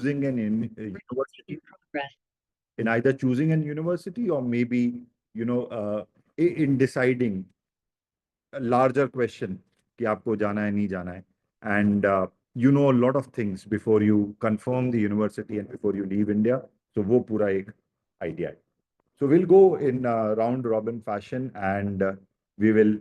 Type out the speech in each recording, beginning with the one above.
choosing an university, in either choosing an university or maybe, in deciding a larger question कि आपको जाना है नहीं जाना है, and you know a lot of things before you confirm the university and before you leave India. So वो पूरा एक idea है. So we'll go in round robin fashion, and we will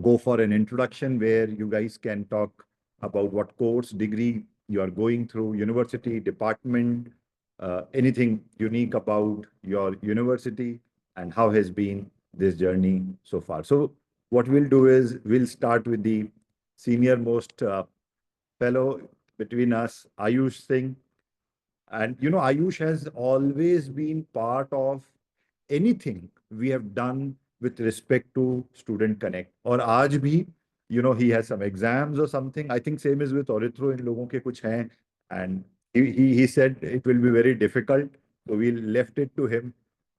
go for an introduction where you guys can talk about what course, degree you are going through, university, department, anything unique about your university, and how has been this journey so far. So what we'll do is we'll start with the senior most fellow between us, Ayush Singh. And Ayush has always been part of anything we have done with respect to Student Connect. Or aaj bhi, he has some exams or something. I think same is with Orithro, in logon ke kuch hain. And he said it will be very difficult. So we left it to him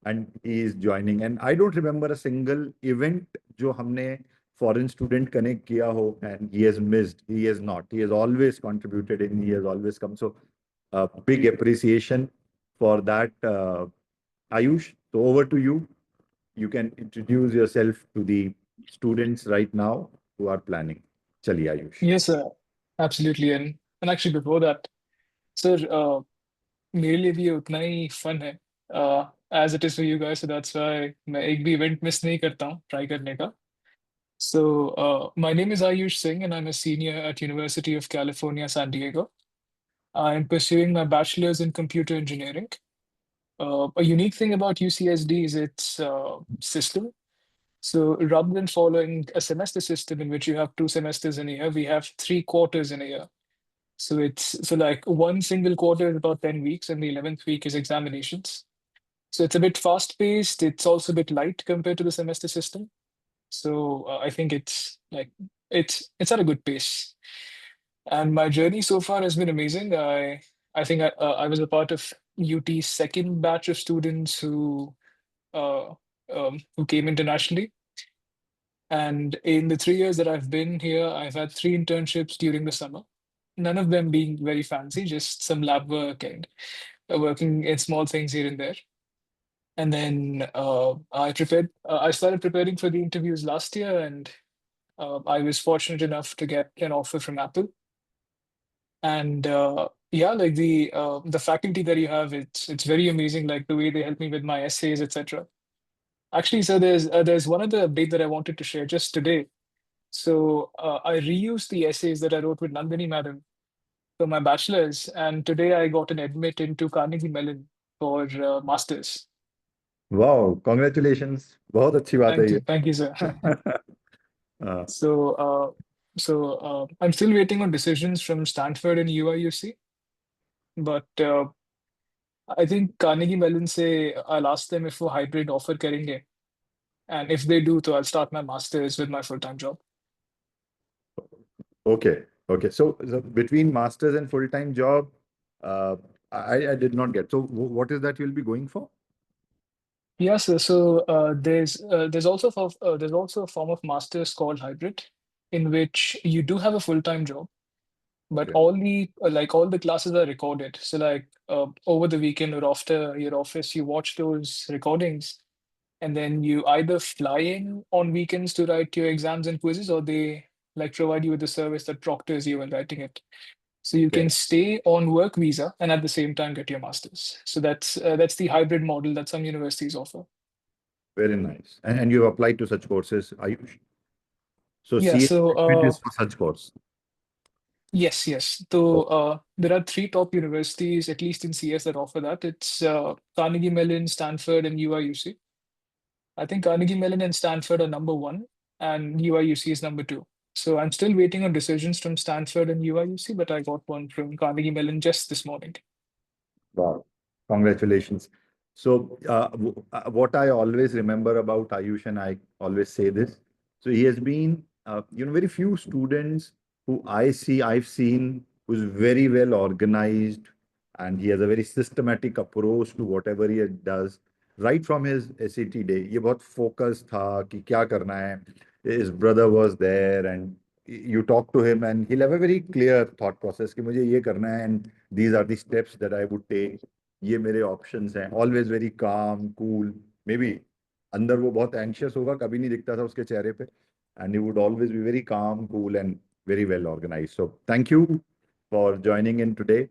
and he is joining. And I don't remember a single event jo humne Foreign Student Connect kiya ho and he has missed. He has not. He has always contributed and he has always come. So big appreciation for that, Ayush. So over to you. You can introduce yourself to the students right now who are planning. Chaliye, Ayush. Yes, sir. Absolutely. And actually before that, sir, मेरे लिए भी ये उतना ही fun है as it is for you guys. So that's why मैं एक भी event miss नहीं करता हूँ try करने का. So my name is Ayush Singh and I'm a senior at University of California, San Diego. I'm pursuing my bachelor's in computer engineering. A unique thing about UCSD is its system. So rather than following a semester system in which you have 2 semesters in a year, we have 3 quarters in a year. So it's like one single quarter is about 10 weeks, and the 11th week is examinations. So it's a bit fast paced. It's also a bit light compared to the semester system. So I think it's at a good pace. And my journey so far has been amazing. I was a part of UT's second batch of students uh, who came internationally. And in the 3 years that I've been here, I've had 3 internships during the summer, none of them being very fancy, just some lab work and working in small things here and there. And then I started preparing for the interviews last year, and I was fortunate enough to get an offer from Apple. And yeah, like the faculty that you have, it's very amazing, like the way they help me with my essays, etc. Actually, so there's one other update that I wanted to share just today. So I reused the essays that I wrote with Nandini Madam for my bachelor's, and today I got an admit into Carnegie Mellon for masters. Wow, congratulations. बहुत अच्छी बात है ये. Thank you, sir. Uh, So, I'm still waiting on decisions from Stanford and UIUC, but I think Carnegie Mellon say I'll ask them if वो hybrid offer करेंगे, and if they do, so I'll start my masters with my full-time job. okay, okay. So between masters and full-time job, uh, I did not get. So what is that you'll be going for? Yes, so there's also a form of master's called hybrid, in which you do have a full-time job, but Okay. all the classes are recorded. So like over the weekend or after your office, you watch those recordings, and then you either fly in on weekends to write your exams and quizzes, or they like provide you with a service that proctors you when writing it. So you Okay. can stay on work visa and at the same time get your master's. So that's the hybrid model that some universities offer. Very nice. And you have applied to such courses, Ayush? So Yeah, CA so is for such course. yes, yes. So Oh, there are three top universities, at least in CS, that offer that. It's Carnegie Mellon, Stanford, and UIUC. I think Carnegie Mellon and Stanford are number one, and UIUC is number two. So I'm still waiting on decisions from Stanford and UIUC, but I got one from Carnegie Mellon just this morning. wow. Congratulations. So what I always remember about Ayush, and I always say this, so he has been, very few students who I've seen who's very well organized, and he has a very systematic approach to whatever he does right from his SAT day. ये बहुत focused था कि क्या करना है. His brother was there, and you talk to him and he'll have a very clear thought process कि मुझे ये करना है and these are the steps that I would take. ये मेरे options हैं. Always very calm, cool. Maybe अंदर वो बहुत anxious होगा, कभी नहीं दिखता था उसके चेहरे पे. And he would always be very calm, cool, and very well organized. So thank you for joining in today.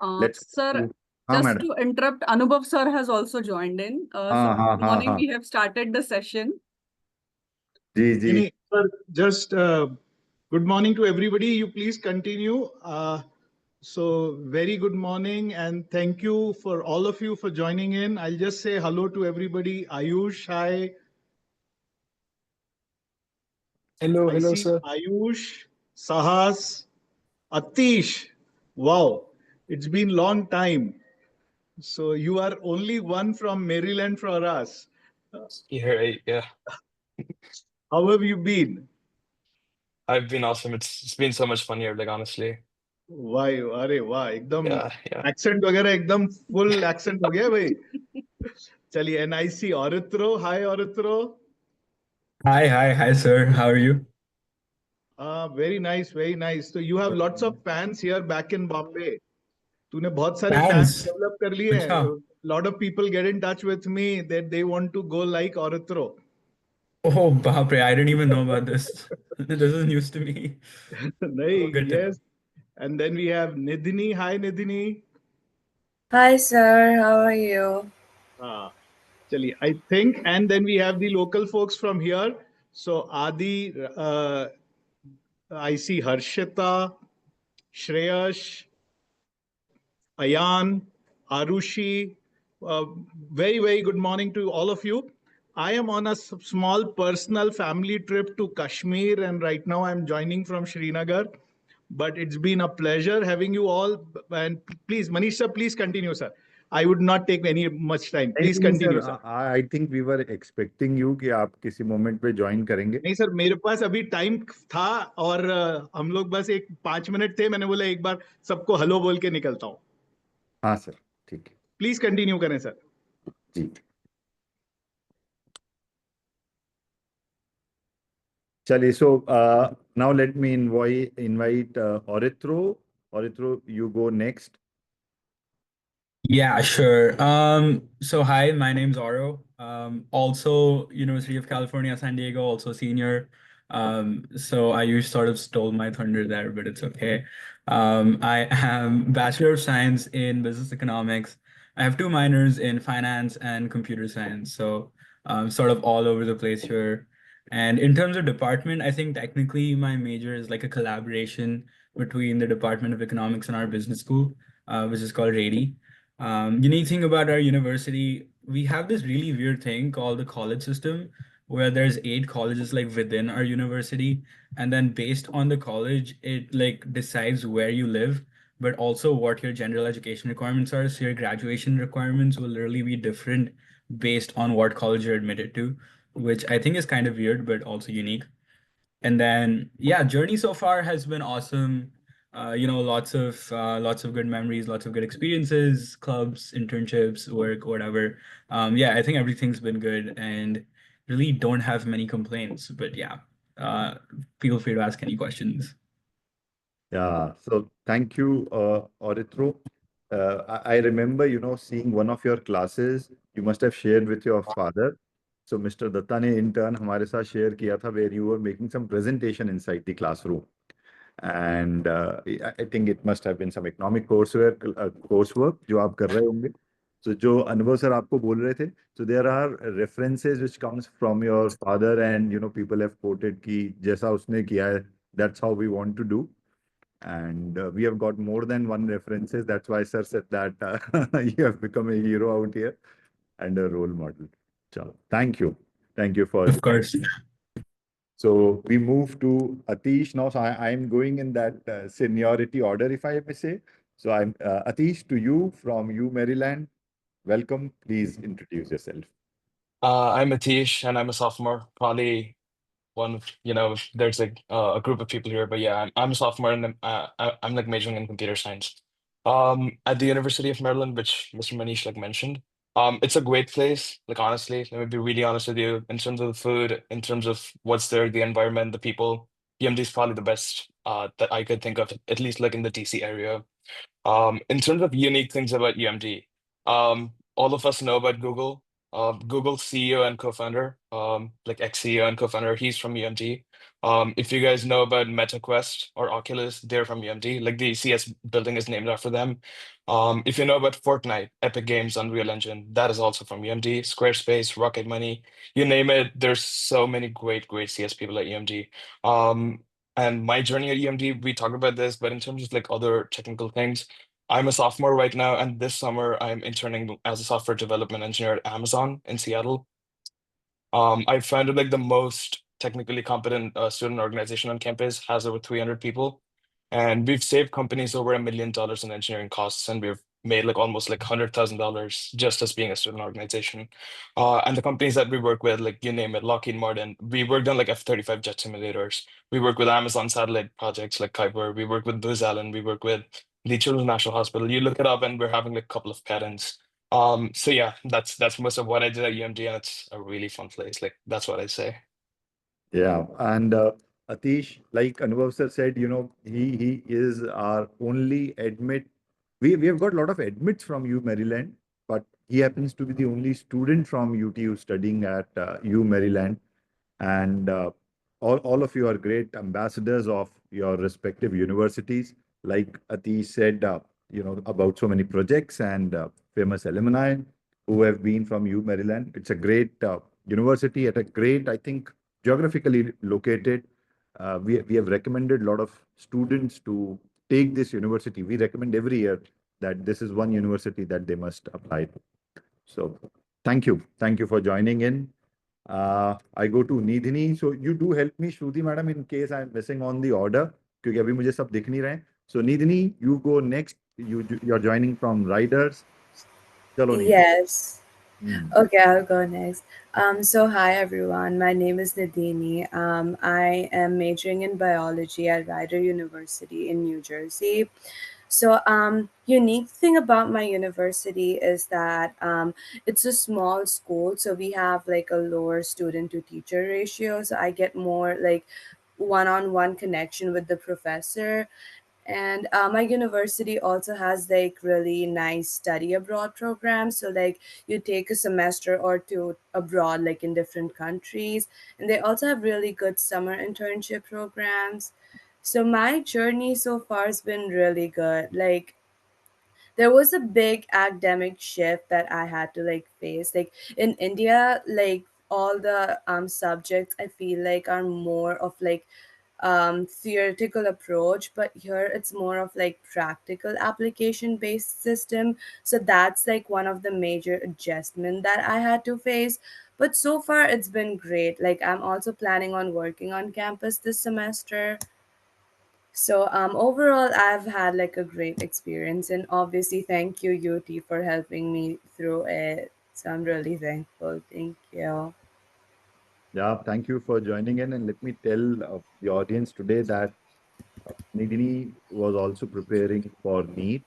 Let's Sir, हाँ just madam. to interrupt, Anubhav sir has also joined in. So हाँ हाँ good हाँ morning, हाँ. we have started the session. Ji ji. Sir, just good morning to everybody. You please continue. So very good morning and thank you for all of you for joining in. I'll just say hello to everybody. Ayush, hi. Hello, I hello, see sir. Ayush, Sahas, Atish. Wow, it's been long time. So you are only one from Maryland for us. Yeah, right. Yeah, How have you been? I've been awesome. It's been so much fun here, like honestly. Why? अरे वाह एकदम Yeah, yeah. accent वगैरह एकदम full accent हो गया भाई. चलिए NIC Orithro. Hi Orithro. Hi, sir. How are you? Very nice, very nice. So you have lots of fans here back in Bombay. तूने बहुत सारे fans Fans. develop कर लिए हैं. अच्छा. Lot of people get in touch with me that they want to go like Orithro. Oh, Bapre, I didn't even know about this. This is news to me. Oh, नहीं, good to know. yes. And then we have Nidhini. Hi Nidhini. Hi, sir. How are you? हाँ, चलिए. I think, and then we have the local folks from here. So Adi, I see Harshita, Shreyash, Ayan, Arushi. Very, very good morning to all of you. I am on a small personal family trip to Kashmir, and right now I'm joining from Srinagar. But it's been a pleasure having you all. And please, Manish sir, please continue, sir. I would not take any much time. Please नहीं continue, sir, sir. I think we were expecting you कि आप किसी moment पे join करेंगे. नहीं sir, मेरे पास अभी time था और हम लोग बस एक 5 मिनट थे. मैंने बोला एक बार सबको हेलो बोल के निकलता हूँ. हाँ सर, ठीक है. प्लीज कंटिन्यू करें सर. जी. चलिए, so now let me invite Orithro. Orithro, you go next. Yeah, sure. So hi, my name's Oro. Also University of California, San Diego, also senior. So you sort of stole my thunder there, but it's okay. I am Bachelor of Science in Business Economics. I have two minors in finance and computer science. So sort of all over the place here. And in terms of department, I think technically my major is like a collaboration between the Department of Economics and our business school, which is called RADI. Unique thing about our university, we have this really weird thing called the college system, where there's 8 colleges like within our university, and then based on the college, it like decides where you live, but also what your general education requirements are. So your graduation requirements will literally be different based on what college you're admitted to, which I think is kind of weird, but also unique. And then yeah, journey so far has been awesome. Lots of good memories, lots of good experiences, clubs, internships, work, whatever. Yeah, I think everything's been good and really don't have many complaints. But yeah, uh, feel free to ask any questions. Yeah, so thank you, Orithro. I remember, seeing one of your classes you must have shared with your father. So Mr. Datta ने intern हमारे साथ share किया था where you were making some presentation inside the classroom. And I think it must have been some economic coursework जो आप कर रहे होंगे. So जो अनुभव सर आपको बोल रहे थे, so there are references which comes from your father and people have quoted कि जैसा उसने किया है, that's how we want to do. And we have got more than one references. That's why sir said that you have become a hero out here and a role model. So thank you. Thank you for. Of course. So we move to Atish now. So I'm going in that seniority order, if I may say. So I'm Atish to you from U Maryland. Welcome. Please introduce yourself. I'm Atish, and I'm a sophomore. Probably one of, there's like a group of people here, but yeah, I'm a sophomore, and I'm like majoring in computer science. At the University of Maryland, which Mr. Manish like mentioned. It's a great place. Like honestly, let me be really honest with you. In terms of the food, in terms of what's there, the environment, the people. UMD is probably the best that I could think of, at least like in the DC area. In terms of unique things about UMD, all of us know about Google. Google's CEO and co-founder, like ex-CEO and co-founder, he's from UMD. If you guys know about MetaQuest or Oculus, they're from UMD. Like the CS building is named after them. If you know about Fortnite, Epic Games, Unreal Engine, that is also from UMD. Squarespace, Rocket Money, you name it. There's so many great CS people at UMD. And my journey at UMD, we talk about this, but in terms of like other technical things, I'm a sophomore right now, and this summer I'm interning as a software development engineer at Amazon in Seattle. I founded like the most technically competent student organization on campus, has over 300 people, and we've saved companies over $1 million in engineering costs, and we've made like almost like $100,000 just as being a student organization. And the companies that we work with, like you name it, Lockheed Martin, we worked on like F-35 jet simulators. We work with Amazon satellite projects like Kuiper. We work with Booz Allen. We work with the Children's National Hospital. You look it up, and we're having like a couple of patents. So yeah, that's most of what I did at UMD, and it's a really fun place. Like that's what I say. Yeah, and Atish, like Anubhav sir said, he is our only admit. We have got a lot of admits from U Maryland, but he happens to be the only student from UTU studying at U Maryland. And all of you are great ambassadors of your respective universities. Like Atish said, about so many projects and famous alumni who have been from U Maryland. It's a great university at a great, I think, geographically located. We have recommended a lot of students to take this university. We recommend every year that this is one university that they must apply to. So thank you. Thank you for joining in. I go to Nidhini. So you do help me, Shruti madam, in case I'm missing on the order, क्योंकि अभी मुझे सब दिख नहीं रहे हैं. So Nidhini, you go next. You're joining from Riders. चलो Nidhini. Yes. Hmm. Okay, I'll go next. So hi everyone. My name is Nadini. I am majoring in biology at Rider University in New Jersey. So, unique thing about my university is that it's a small school, so we have like a lower student to teacher ratio. So I get more like one-on-one connection with the professor, and my university also has like really nice study abroad programs. So like you take a semester or two abroad, like in different countries, and they also have really good summer internship programs. So my journey so far has been really good. Like there was a big academic shift that I had to like face. Like in India, like all the subjects I feel like are more of like theoretical approach, but here it's more of like practical application based system. So that's like one of the major adjustment that I had to face. But so far it's been great. Like I'm also planning on working on campus this semester. So overall, I've had like a great experience, and obviously, thank you, UT, for helping me through it. So I'm really thankful. Thank you. Yeah, thank you for joining in. And let me tell the audience today that Nidhini was also preparing for NEET.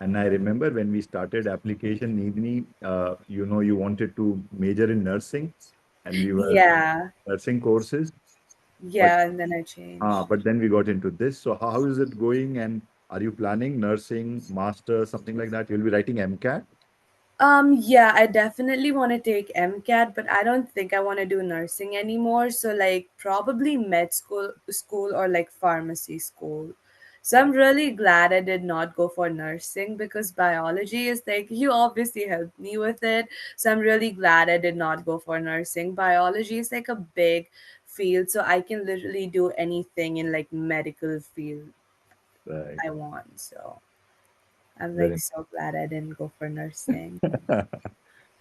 And I remember when we started application, Nidhini, you wanted to major in nursing, and we were Yeah, nursing courses. But yeah, and then I changed. but then we got into this. So how is it going? And are you planning nursing, master, something like that? You'll be writing MCAT? Yeah, I definitely want to take MCAT, but I don't think I want to do nursing anymore. So like probably med school or like pharmacy school. So I'm really glad I did not go for nursing because biology is like you obviously helped me with it. So I'm really glad I did not go for nursing. Biology is like a big field, so I can literally do anything in like medical field Right. I want. So I'm like Very so glad I didn't go for nursing.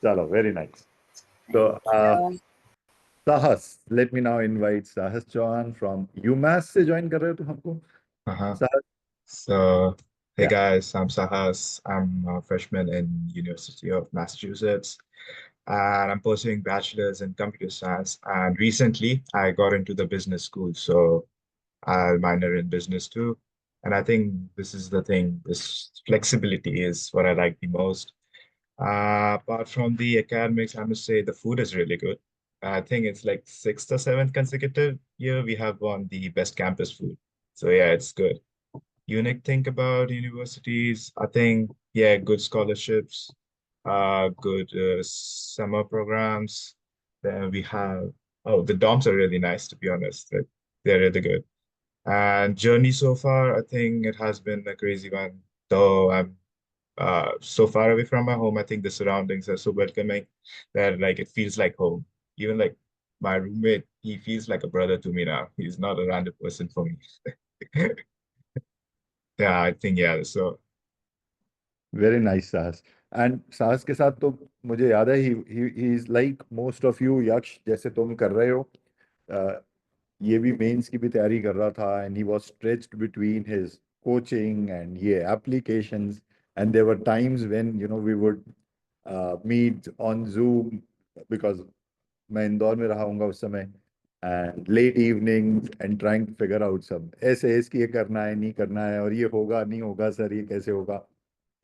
Chalo, very nice. Thank So you. Sahas, let me now invite Sahas Chauhan from UMass से join कर रहे हो तुम हमको? Uh-huh. Sahas, So, hey yeah. guys, I'm Sahas. I'm a freshman in University of Massachusetts, and I'm pursuing bachelor's in computer science. And recently, I got into the business school, so I'll minor in business too. And I think this is the thing, this flexibility is what I like the most. Apart from the academics, I must say the food is really good. I think it's like sixth or seventh consecutive year we have won the best campus food. So yeah, it's good. Unique thing about universities, I think, yeah, good scholarships, good summer programs. Then we have, oh, the dorms are really nice, to be honest. Like, they're really good. And journey so far, I think it has been a crazy one. Though I'm so far away from my home, I think the surroundings are so welcoming that like it feels like home. Even like my roommate, he feels like a brother to me now. He's not a random person for me. Yeah, I think yeah. So very nice साहस. And साहस के साथ तो मुझे याद है he is like most of you यक्ष जैसे तुम कर रहे हो. ये भी मेंस की भी तैयारी कर रहा था and he was stretched between his coaching and ये applications and there were times when we would meet on Zoom because मैं इंदौर में रहा हूँगा उस समय and late evening and trying to figure out सब ऐसे ऐसे ये करना है नहीं करना है और ये होगा नहीं होगा सर ये कैसे होगा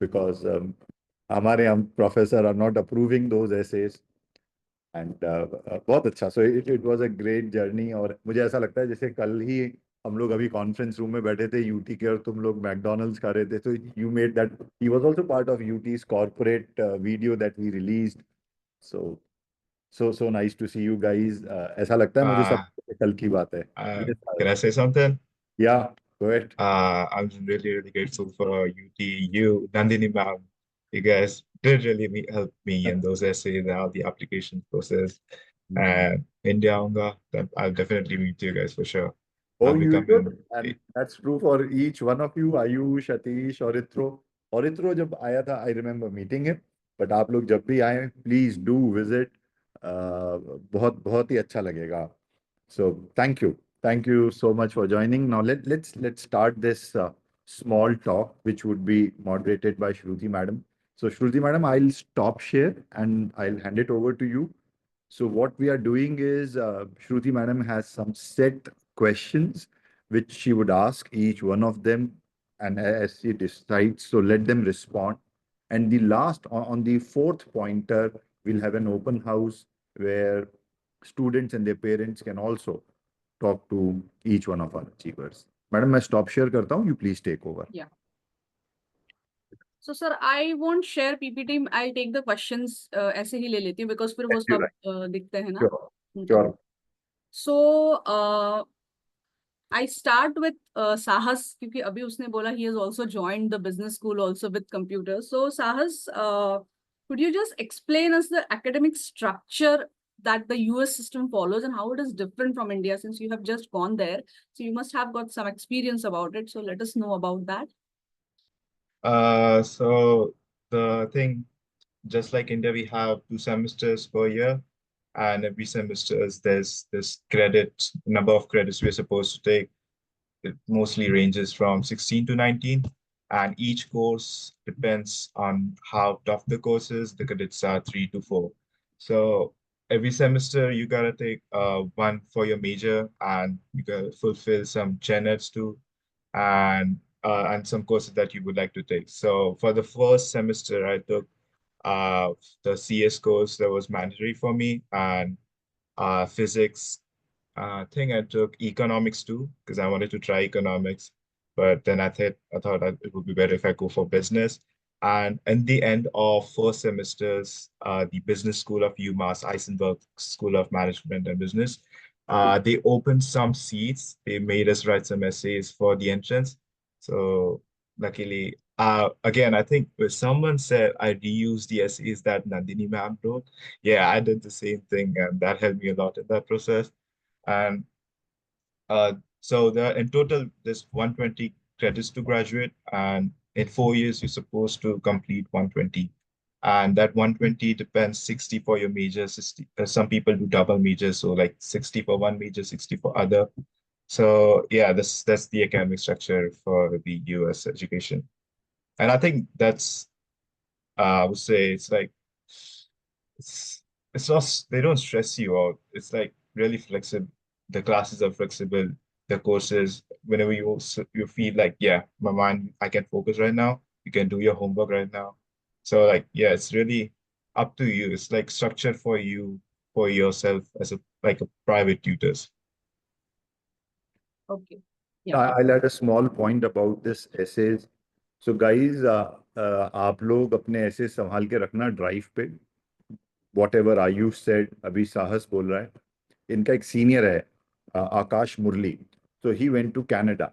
बिकॉज हमारे हम professor are not approving those essays and बहुत अच्छा. So it it was a great journey. और मुझे ऐसा लगता है जैसे कल ही हम लोग अभी कॉन्फ्रेंस रूम में बैठे थे यूटी के और तुम लोग मैकडोनल्ड्स खा रहे थे. तो you made that he was also part of UT's corporate video that we released. So so nice to see you guys. ऐसा लगता है मुझे सब uh, कल की बात है. uh, Yes, can I say something? yeah, go ahead. I'm really, really grateful for UT, you, Nandini ma'am. You guys did really help me in those essays and all the application process. And India, I'll definitely meet you guys for sure. Oh, I'll be you coming. should. And that's true for each one of you. Ayush, Atish, Orithro. Orithro जब आया था, I remember meeting him. But आप लोग जब भी आए, please do visit. बहुत बहुत ही अच्छा लगेगा. So thank you so much for joining. Now let's start this small talk, which would be moderated by Shruti Madam. So Shruti Madam, I'll stop share and I'll hand it over to you. So what we are doing is Shruti Madam has some set questions which she would ask each one of them, and as she decides, so let them respond. And the last on the fourth pointer, we'll have an open house where students and their parents can also talk to each one of our achievers. Madam, मैं stop share करता हूँ. You please take over. Yeah. So sir, I won't share PPT. I'll take the questions ऐसे ही ले लेती हूँ because फिर वो सब दिखते हैं ना. Sure. Sure. So I start with Sahas क्योंकि अभी उसने बोला he has also joined the business school also with computers. So Sahas, could you just explain us the academic structure that the US system follows and how it is different from India since you have just gone there? So you must have got some experience about it. So let us know about that. So the thing, just like India, we have 2 semesters per year, and every semester there's this credit number of credits we're supposed to take. It mostly ranges from 16 to 19, and each course depends on how tough the course is. The credits are 3 to 4. So every semester you gotta take one for your major, and you gotta fulfill some gen eds too, and some courses that you would like to take. So for the first semester, I took the CS course that was mandatory for me, and physics. I think I took economics too because I wanted to try economics, but then I thought that it would be better if I go for business. And in the end of first semesters, the business school of UMass Eisenberg School of Management and Business, they opened some seats. They made us write some essays for the entrance. So luckily, again, I think if someone said I reused the essays that Nandini ma'am wrote, yeah, I did the same thing, and that helped me a lot in that process. And so in total, there's 120 credits to graduate, and in 4 years, you're supposed to complete 120. And that 120 depends 60 for your major, 60. Some people do double majors, so like 60 for one major, 60 for other. So yeah, that's the academic structure for the US education. And I think that's I would say it's like it's not they don't stress you out. It's like really flexible. The classes are flexible. The courses, whenever you feel like, yeah, my mind, I can focus right now. You can do your homework right now. So like, yeah, it's really up to you. It's like structured for you for yourself as a private tutors. Okay. Yeah. I'll add a small point about this essays. So guys, आप लोग अपने ऐसे संभाल के रखना drive पे. Whatever Ayush said, अभी साहस बोल रहा है. इनका एक सीनियर है, आकाश मुरली. So he went to Canada.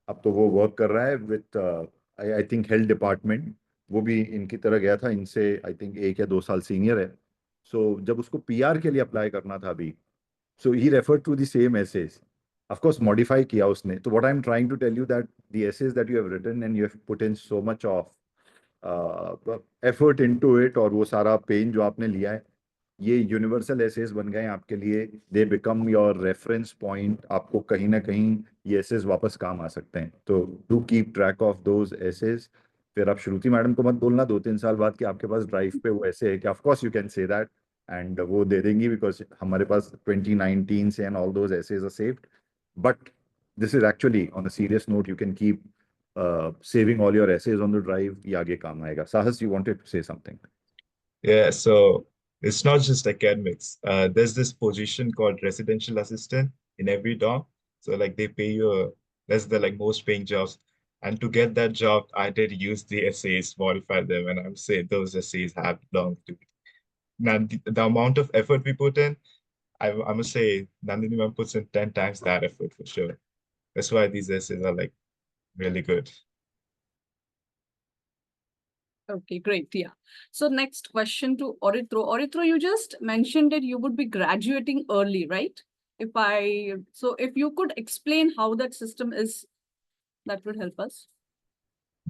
अब तो वो वर्क कर रहा है with I think health department. वो भी इनकी तरह गया था, इनसे आई थिंक 1 या 2 साल सीनियर है. सो जब उसको पीआर के लिए अप्लाई करना था अभी, so he referred to the same essays. Of course, modify किया उसने. So what I'm trying to tell you that the essays that you have written and you have put in so much of effort into it, और वो सारा pen जो आपने लिया है, ये यूनिवर्सल एसेस बन गए आपके लिए. They become your reference point. आपको कहीं ना कहीं ये एसेस वापस काम आ सकते हैं. तो do keep track of those essays. फिर आप श्रुति मैडम को मत बोलना 2-3 साल बाद कि आपके पास ड्राइव पे वो ऐसे है, कि of course you can say that and वो दे देंगी, बिकॉज हमारे पास 2019 से and all those essays are saved. But this is actually on a serious note, you can keep saving all your essays on the drive. ये आगे काम आएगा. Sahas, you wanted to say something? Yeah, so it's not just academics. There's this position called residential assistant in every dorm. So like they pay you, that's the like most paying jobs. And to get that job, I did use the essays, modify them, and I'm saying those essays have belonged to me. Now the amount of effort we put in, I must say Nandini ma'am puts in 10 times that effort for sure. That's why these essays are like really good. Okay, great. Yeah. So next question to Orithro. Orithro, you just mentioned that you would be graduating early, right? So if you could explain how that system is, that would help us.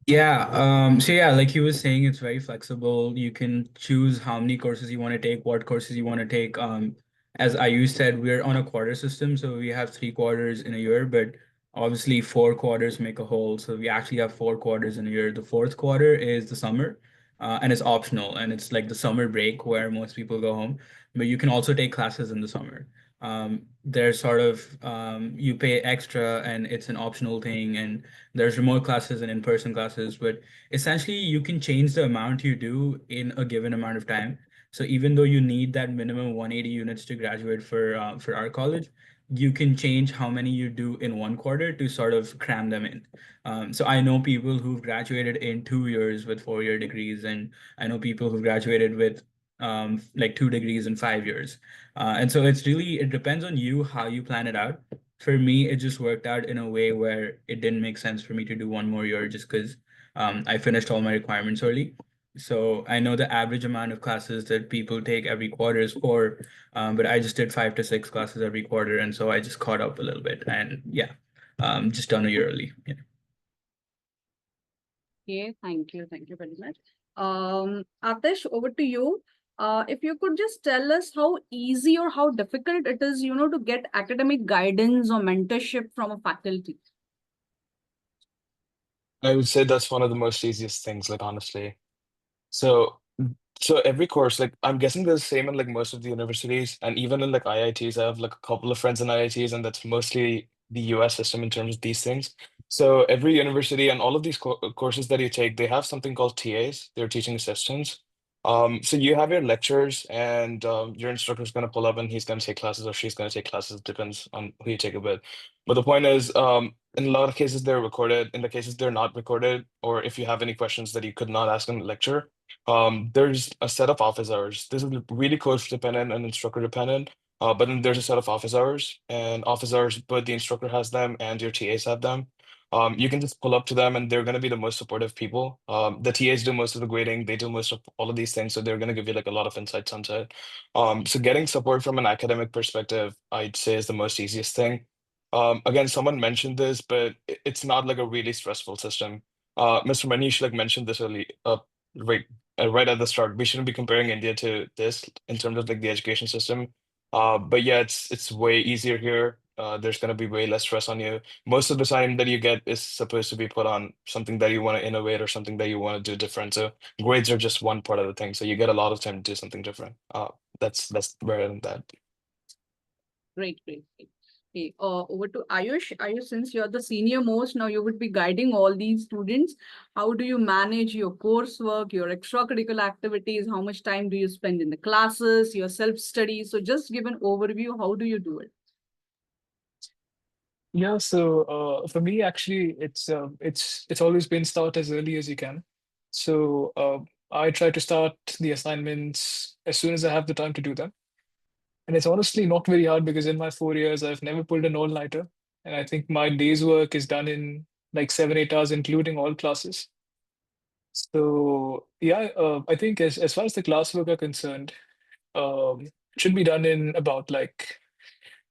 Yeah, so yeah, like he was saying, it's very flexible. You can choose how many courses you want to take, what courses you want to take. As Ayush said, we're on a quarter system, so we have 3 quarters in a year, but obviously 4 quarters make a whole. So we actually have 4 quarters in a year. The fourth quarter is the summer, and it's optional, and it's like the summer break where most people go home. But you can also take classes in the summer. There's sort of you pay extra, and it's an optional thing, and there's remote classes and in-person classes, but essentially you can change the amount you do in a given amount of time. So even though you need that minimum 180 units to graduate for our college, you can change how many you do in 1 quarter to sort of cram them in. So I know people who've graduated in 2 years with 4-year degrees, and I know people who've graduated with like 2 degrees in 5 years. And so it depends on you how you plan it out. For me, it just worked out in a way where it didn't make sense for me to do one more year just because I finished all my requirements early. So I know the average amount of classes that people take every quarter is 4, but I just did 5 to 6 classes every quarter, and so I just caught up a little bit. And yeah, just done a year early. Yeah. Okay, thank you very much. Atish, over to you. If you could just tell us how easy or how difficult it is, to get academic guidance or mentorship from a faculty. I would say that's one of the most easiest things, like honestly. So so every course, like I'm guessing there's the same in like most of the universities, and even in like IITs. I have like a couple of friends in IITs, and that's mostly the US system in terms of these things. So every university and all of these courses that you take, they have something called TAs, they're teaching assistants. So you have your lectures, and your instructor is going to pull up and he's going to take classes, or she's going to take classes, depends on who you take it with. But the point is, in a lot of cases, they're recorded. In the cases they're not recorded, or if you have any questions that you could not ask in the lecture, there's a set of office hours. This is really coach dependent and instructor dependent. But then there's a set of office hours, and office hours, both the instructor has them and your TAs have them. You can just pull up to them, and they're going to be the most supportive people. The TAs do most of the grading, they do most of all of these things, so they're going to give you like a lot of insights onto it. So getting support from an academic perspective, I'd say, is the most easiest thing. Again, someone mentioned this, but it's not like a really stressful system. Mr. Manish like mentioned this early, right, right at the start. We shouldn't be comparing India to this in terms of like the education system. But yeah, it's way easier here. There's gonna be way less stress on you. Most of the time that you get is supposed to be put on something that you want to innovate or something that you want to do different. So grades are just one part of the thing. So you get a lot of time to do something different. That's better than that. Great, great, great. Okay, over to Ayush. Ayush, since you're the senior most, now you would be guiding all these students. How do you manage your coursework, your extracurricular activities? How much time do you spend in the classes, your self-study? So just give an overview. How do you do it? Yeah, so for me, actually, it's always been start as early as you can. So I try to start the assignments as soon as I have the time to do them. And it's honestly not very hard because in my 4 years, I've never pulled an all-nighter. And I think my day's work is done in like 7, 8 hours, including all classes. So yeah, I think as far as the classwork are concerned, it should be done in about like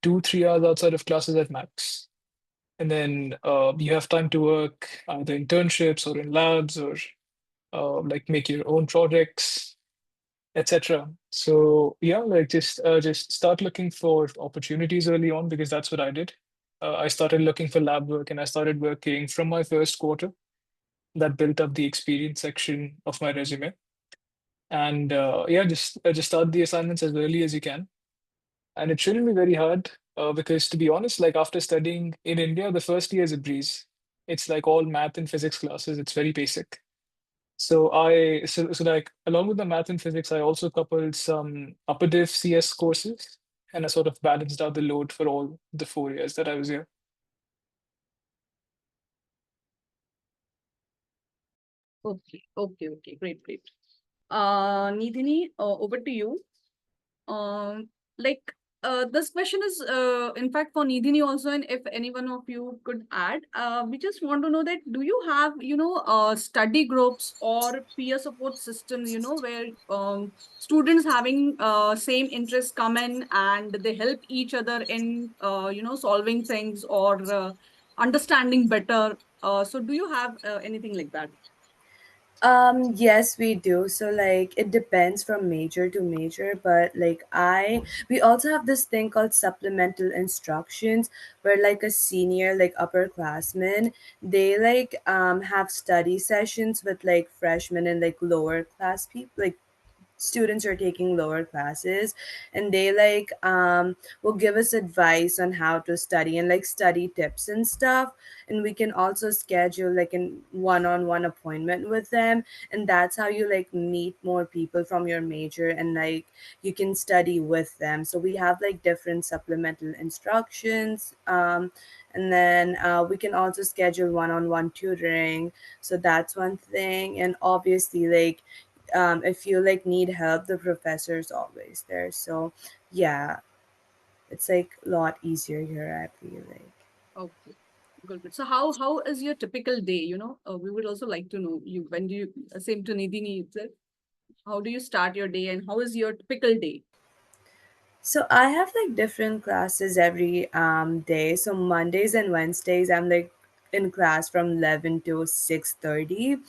2, 3 hours outside of classes at max. And then you have time to work either internships or in labs or like make your own projects, etc. So yeah, like just start looking for opportunities early on because that's what I did. I started looking for lab work and I started working from my first quarter. That built up the experience section of my resume. And yeah, just start the assignments as early as you can. And it shouldn't be very hard because to be honest, like after studying in India, the first year is a breeze. It's like all math and physics classes. It's very basic. So like along with the math and physics, I also coupled some upper diff CS courses and I sort of balanced out the load for all the 4 years that I was here. Okay, great. Nidhini, over to you. Um, like this question is in fact for Nidhini also, and if any one of you could add, we just want to know that do you have study groups or peer support system, where students having same interests come in and they help each other in solving things or understanding better. So do you have anything like that? Yes, we do. So like it depends from major to major, but like we also have this thing called supplemental instructions where like a senior, like upperclassmen, they like have study sessions with like freshmen and like lower class people, like students are taking lower classes, and they like will give us advice on how to study and like study tips and stuff, and we can also schedule like an one-on-one appointment with them, and that's how you like meet more people from your major and like you can study with them. So we have like different supplemental instructions, and then we can also schedule one-on-one tutoring. So that's one thing, and obviously like if you like need help, the professor's always there. So yeah, it's like a lot easier here, I feel like. Okay. Good. So how is your typical day? We would also like to know you when do you same to Nidhini itself. How do you start your day and how is your typical day? So I have like different classes every day. So Mondays and Wednesdays I'm like in class from 11 to 6:30.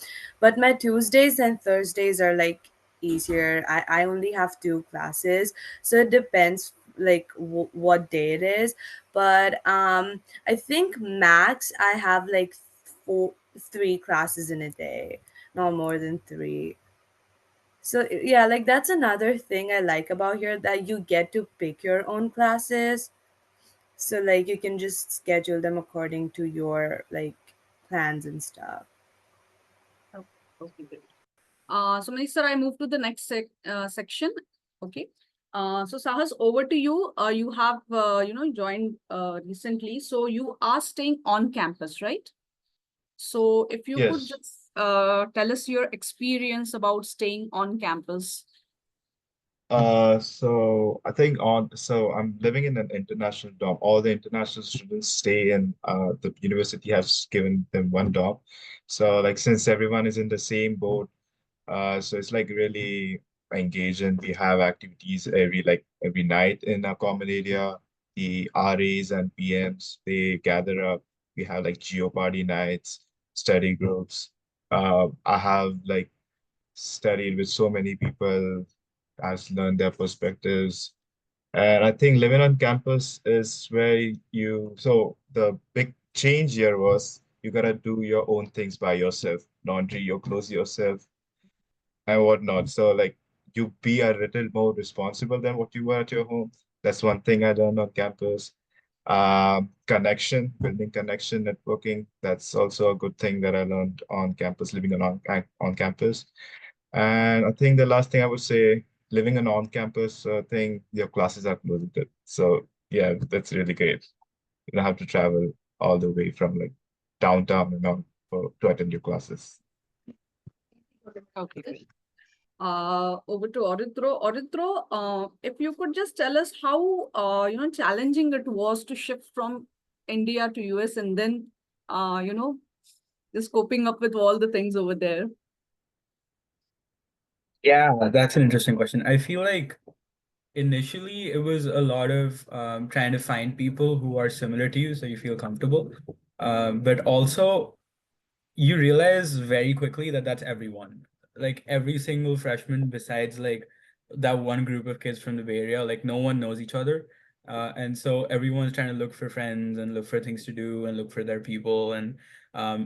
But my Tuesdays and Thursdays are like easier. I only have two classes. So it depends like what day it is. But I think max I have like three classes in a day. Not more than three. So yeah, like that's another thing I like about here, that you get to pick your own classes. So like you can just schedule them according to your like plans and stuff. Oh, okay, great. So Minister, I move to the next section. Okay. So Sahas, over to you. You have joined recently, so you are staying on campus, right? So if you could Yes. just tell us your experience about staying on campus. So I think so I'm living in an international dorm. All the international students stay in, the university has given them one dorm. So like since everyone is in the same boat, so it's like really engaging. We have activities every night in our common area. The RAs and PMs, they gather up. We have like geo party nights, study groups. I have like studied with so many people. I've learned their perspectives. And I think living on campus is where so the big change here was you gotta do your own things by yourself, laundry, your clothes yourself, and whatnot. So like you be a little more responsible than what you were at your home. That's one thing I learned on campus. Building connection, networking. That's also a good thing that I learned on campus, living on campus. And I think the last thing I would say, living an on-campus thing, your classes are closer. So yeah, that's really great. You don't have to travel all the way from like downtown and all to attend your classes. Okay, great. Over to Auditro. Auditro, if you could just tell us how challenging it was to shift from India to US and then just coping up with all the things over there. Yeah, that's an interesting question. I feel like initially it was a lot of trying to find people who are similar to you so you feel comfortable. But also you realize very quickly that that's everyone. Like every single freshman, besides like that one group of kids from the Bay Area, like no one knows each other. And so everyone's trying to look for friends and look for things to do and look for their people. And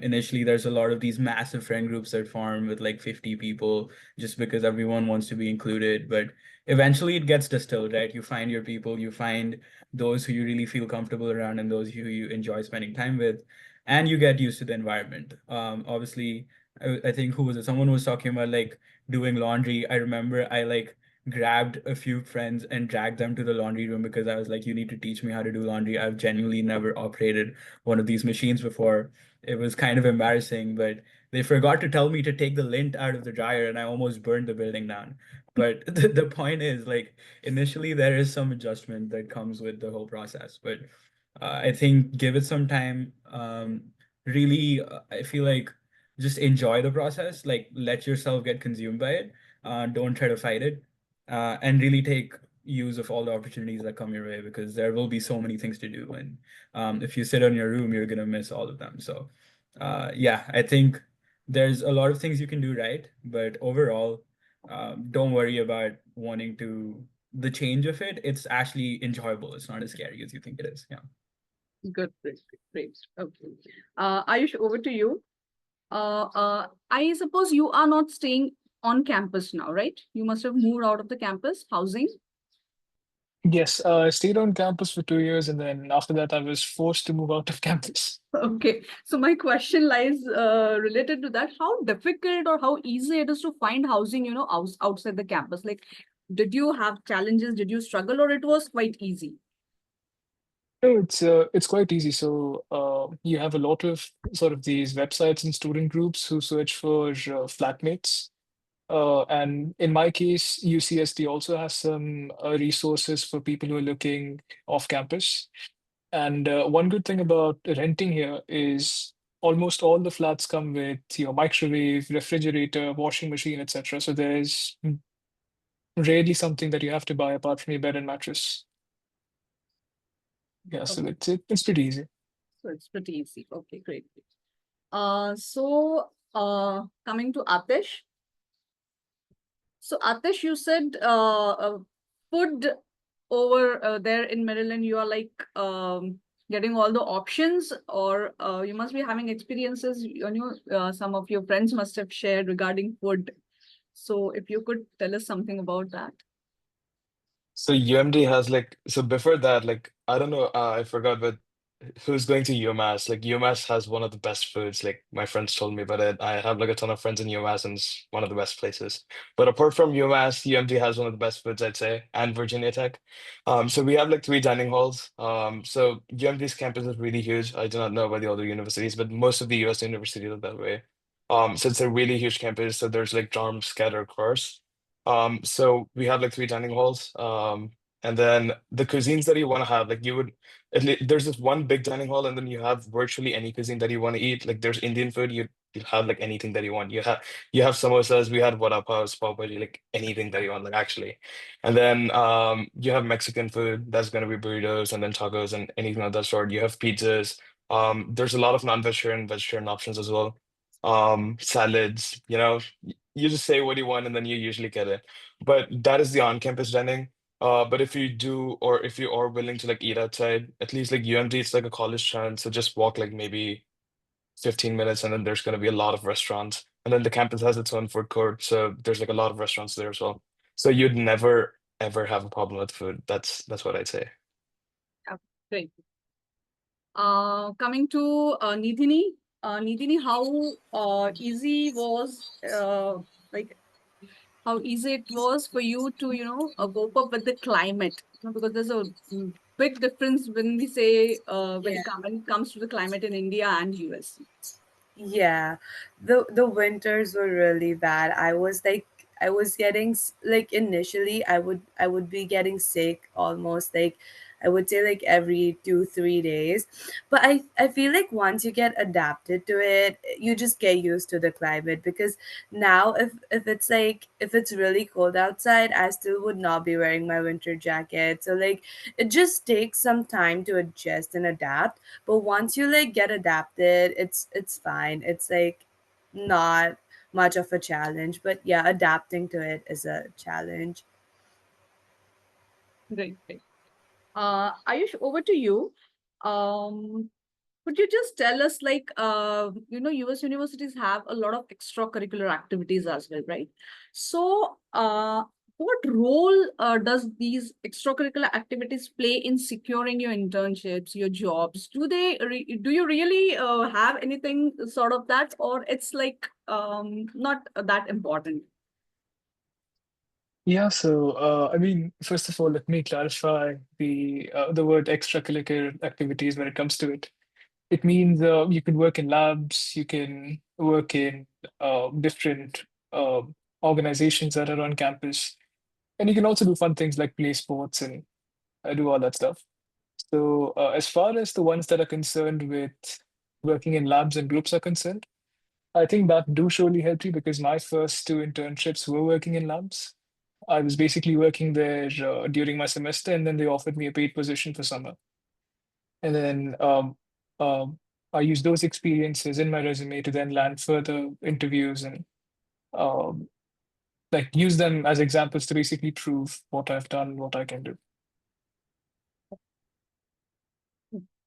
initially, there's a lot of these massive friend groups that form with like 50 people just because everyone wants to be included. But eventually, it gets distilled, right? You find your people, you find those who you really feel comfortable around and those who you enjoy spending time with, and you get used to the environment. Obviously, I think who was it? Someone was talking about like doing laundry. I remember I like grabbed a few friends and dragged them to the laundry room because I was like, you need to teach me how to do laundry. I've genuinely never operated one of these machines before. It was kind of embarrassing, but they forgot to tell me to take the lint out of the dryer and I almost burned the building down. But the point is, like, initially there is some adjustment that comes with the whole process, but I think give it some time. Really, I feel like just enjoy the process, like let yourself get consumed by it. Don't try to fight it, and really take use of all the opportunities that come your way because there will be so many things to do. And if you sit in your room, you're gonna miss all of them. So, yeah, I think there's a lot of things you can do right, but overall, don't worry about wanting to the change of it. It's actually enjoyable. It's not as scary as you think it is. Yeah. Good, great, great. Okay. Ayush, over to you. I suppose you are not staying on campus now, right? You must have moved out of the campus housing. Yes, I stayed on campus for 2 years, and then after that, I was forced to move out of campus. Okay, so my question lies related to that. How difficult or how easy it is to find housing, outside the campus? Like, did you have challenges? Did you struggle, or it was quite easy? No, it's quite easy. So you have a lot of sort of these websites and student groups who search for flatmates. And in my case, UCSD also has some resources for people who are looking off campus. And one good thing about renting here is almost all the flats come with your microwave, refrigerator, washing machine, etc. So there's rarely something that you have to buy apart from your bed and mattress. Yeah, so Okay, it's pretty easy. so it's pretty easy. Okay, great. Coming to Atish. So Atish, you said food over there in Maryland, you are like getting all the options, or you must be having experiences, some of your friends must have shared regarding food. So if you could tell us something about that. So UMD has like, so before that, like I don't know, I forgot, but who's going to UMass? Like UMass has one of the best foods. Like my friends told me about it. I have like a ton of friends in UMass, and it's one of the best places. But apart from UMass, UMD has one of the best foods, I'd say, and Virginia Tech. So we have like three dining halls. So UMD's campus is really huge. I do not know about the other universities, but most of the US universities are that way. So it's a really huge campus. So there's like dorms scattered across. So we have like three dining halls. And then the cuisines that you want to have, like you would, there's this one big dining hall, and then you have virtually any cuisine that you want to eat. Like there's Indian food, you have like anything that you want. You have samosas, we had vada pav, pav bhaji, like anything that you want, like actually. And then you have Mexican food, that's gonna be burritos and then tacos and anything of that sort. You have pizzas. There's a lot of non-vegetarian, vegetarian options as well. Salads, you just say what you want and then you usually get it. But that is the on-campus dining. But if you do, or if you are willing to like eat outside, at least like UMD, it's like a college town, so just walk like maybe 15 minutes, and then there's gonna be a lot of restaurants. And then the campus has its own food court, so there's like a lot of restaurants there as well. So you'd never ever have a problem with food. That's what I'd say. Yeah, great. Coming to Nidhini. Nidhini, how easy was like how easy it was for you to, cope up with the climate? Because there's a big difference when we say when it comes to the climate in India and US. Yeah, the winters were really bad. I was getting like initially I would be getting sick almost like I would say like every 2 3 days, but I feel like once you get adapted to it, you just get used to the climate because now if it's like if it's really cold outside, I still would not be wearing my winter jacket. So like it just takes some time to adjust and adapt, but once you like get adapted, it's fine. It's like not much of a challenge, but yeah, adapting to it is a challenge. Great, great. Ayush, over to you. Um, could you just tell us, like, US universities have a lot of extracurricular activities as well, right? So, what role does these extracurricular activities play in securing your internships, your jobs? Do you really have anything sort of that, or it's like not that important? Yeah, so I mean, first of all, let me clarify the word extracurricular activities when it comes to it. It means you can work in labs, you can work in different uh, organizations that are on campus, and you can also do fun things like play sports and do all that stuff. So, as far as the ones that are concerned with working in labs and groups are concerned, I think that do surely help you because my first two internships were working in labs. I was basically working there during my semester, and then they offered me a paid position for summer. And then um, I used those experiences in my resume to then land further interviews and um, like use them as examples to basically prove what I've done, what I can do.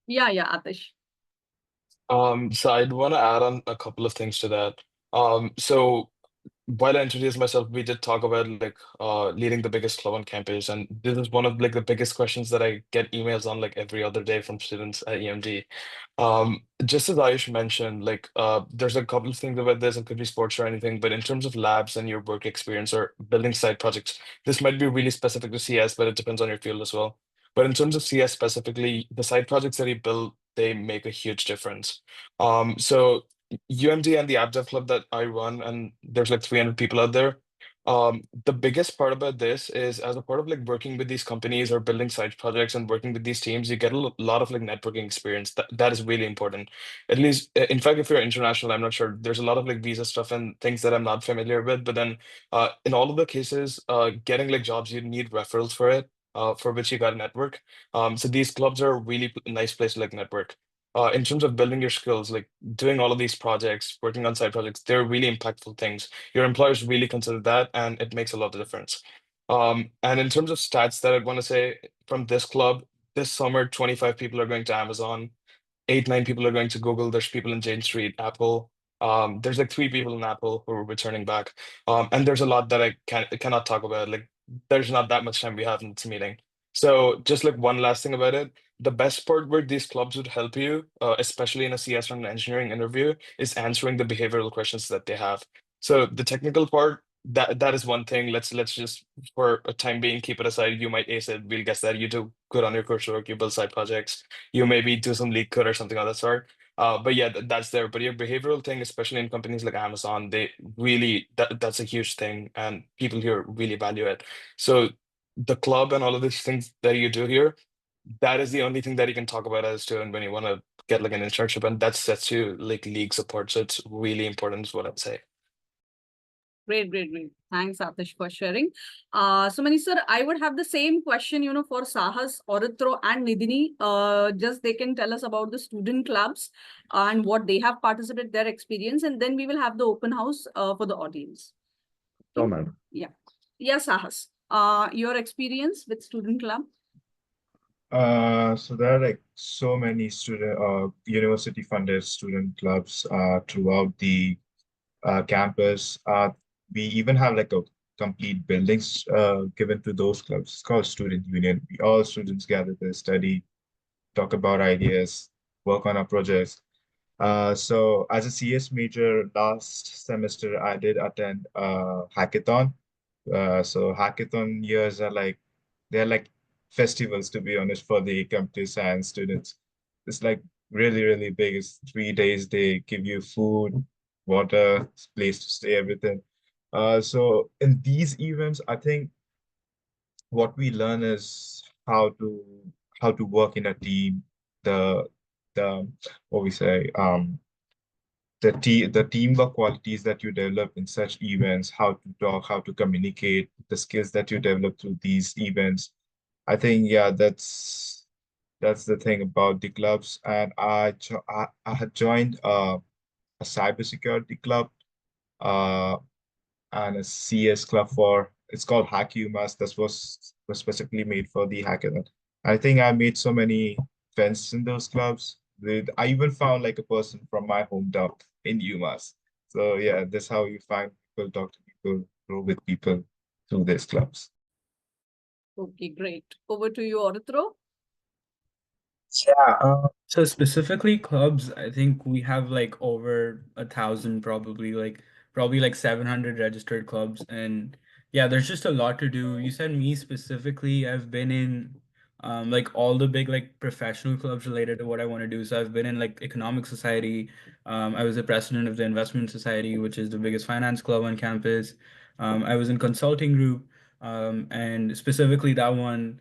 Yeah, yeah, Atish. So I'd want to add on a couple of things to that. So while I introduced myself, we did talk about like leading the biggest club on campus, and this is one of like the biggest questions that I get emails on like every other day from students at EMD. Just as Ayush mentioned, like there's a couple of things about this. It could be sports or anything, but in terms of labs and your work experience or building side projects, this might be really specific to CS, but it depends on your field as well. But in terms of CS specifically, the side projects that you build, they make a huge difference. So UMD and the app dev club that I run, and there's like 300 people out there. The biggest part about this is as a part of like working with these companies or building side projects and working with these teams, you get a lot of like networking experience. That is really important. At least, in fact, if you're international, I'm not sure. There's a lot of like visa stuff and things that I'm not familiar with. But then, in all of the cases, getting like jobs, you need referrals for it. For which you got a network. So these clubs are a really nice place to like network. In terms of building your skills, like doing all of these projects, working on side projects, they're really impactful things. Your employers really consider that, and it makes a lot of difference. And in terms of stats that I want to say from this club, this summer, 25 people are going to Amazon, 8 9 people are going to Google. There's people in Jane Street, Apple. There's like 3 people in Apple who are returning back. And there's a lot that I cannot talk about. Like there's not that much time we have in this meeting. So just like one last thing about it, the best part where these clubs would help you, especially in a CS or an engineering interview, is answering the behavioral questions that they have. So the technical part, that is one thing. Let's just for a time being keep it aside. You might ace it. We'll guess that you do good on your coursework, you build side projects, you maybe do some leak code or something of that sort. But yeah, that's there. But your behavioral thing, especially in companies like Amazon, they really that's a huge thing, and people here really value it. So the club and all of these things that you do here, that is the only thing that you can talk about as a student when you want to get like an internship, and that sets you like league support. So it's really important, is what I'd say. Great, great, great. Thanks, Atish, for sharing. So, Manish sir, I would have the same question, for Sahas, Orithro, and Nidhini. Just they can tell us about the student clubs and what they have participated, their experience, and then we will have the open house for the audience. Sure, madam. Yeah. Yeah, Sahas. Your experience with student club? So there are like so many student university funded student clubs throughout the campus. We even have like a complete buildings given to those clubs. It's called Student Union. All students gather there, study, talk about ideas, work on our projects. So as a CS major, last semester I did attend a hackathon. So hackathon years are like they're like festivals, to be honest, for the computer science students. It's like really, really big. It's 3 days. They give you food, water, place to stay, everything. So in these events, I think what we learn is how to work in a team, the the what we say, the teamwork qualities that you develop in such events, how to talk, how to communicate, the skills that you develop through these events. I think, yeah, that's the thing about the clubs. And I had joined a cybersecurity club, uh, and a CS club for it's called Hack UMass. Was specifically made for the hackathon. I think I made so many friends in those clubs. I even found like a person from my hometown in UMass. So yeah, that's how you find people, talk to people, grow with people through these clubs. Okay, great. Over to you, Orithro. Yeah, so specifically clubs, I think we have like over 1,000, probably like 700 registered clubs, and yeah, there's just a lot to do. You said me specifically, I've been in like all the big like professional clubs related to what I want to do. So I've been in like Economic Society. I was the president of the Investment Society, which is the biggest finance club on campus. I was in consulting group, and specifically that one.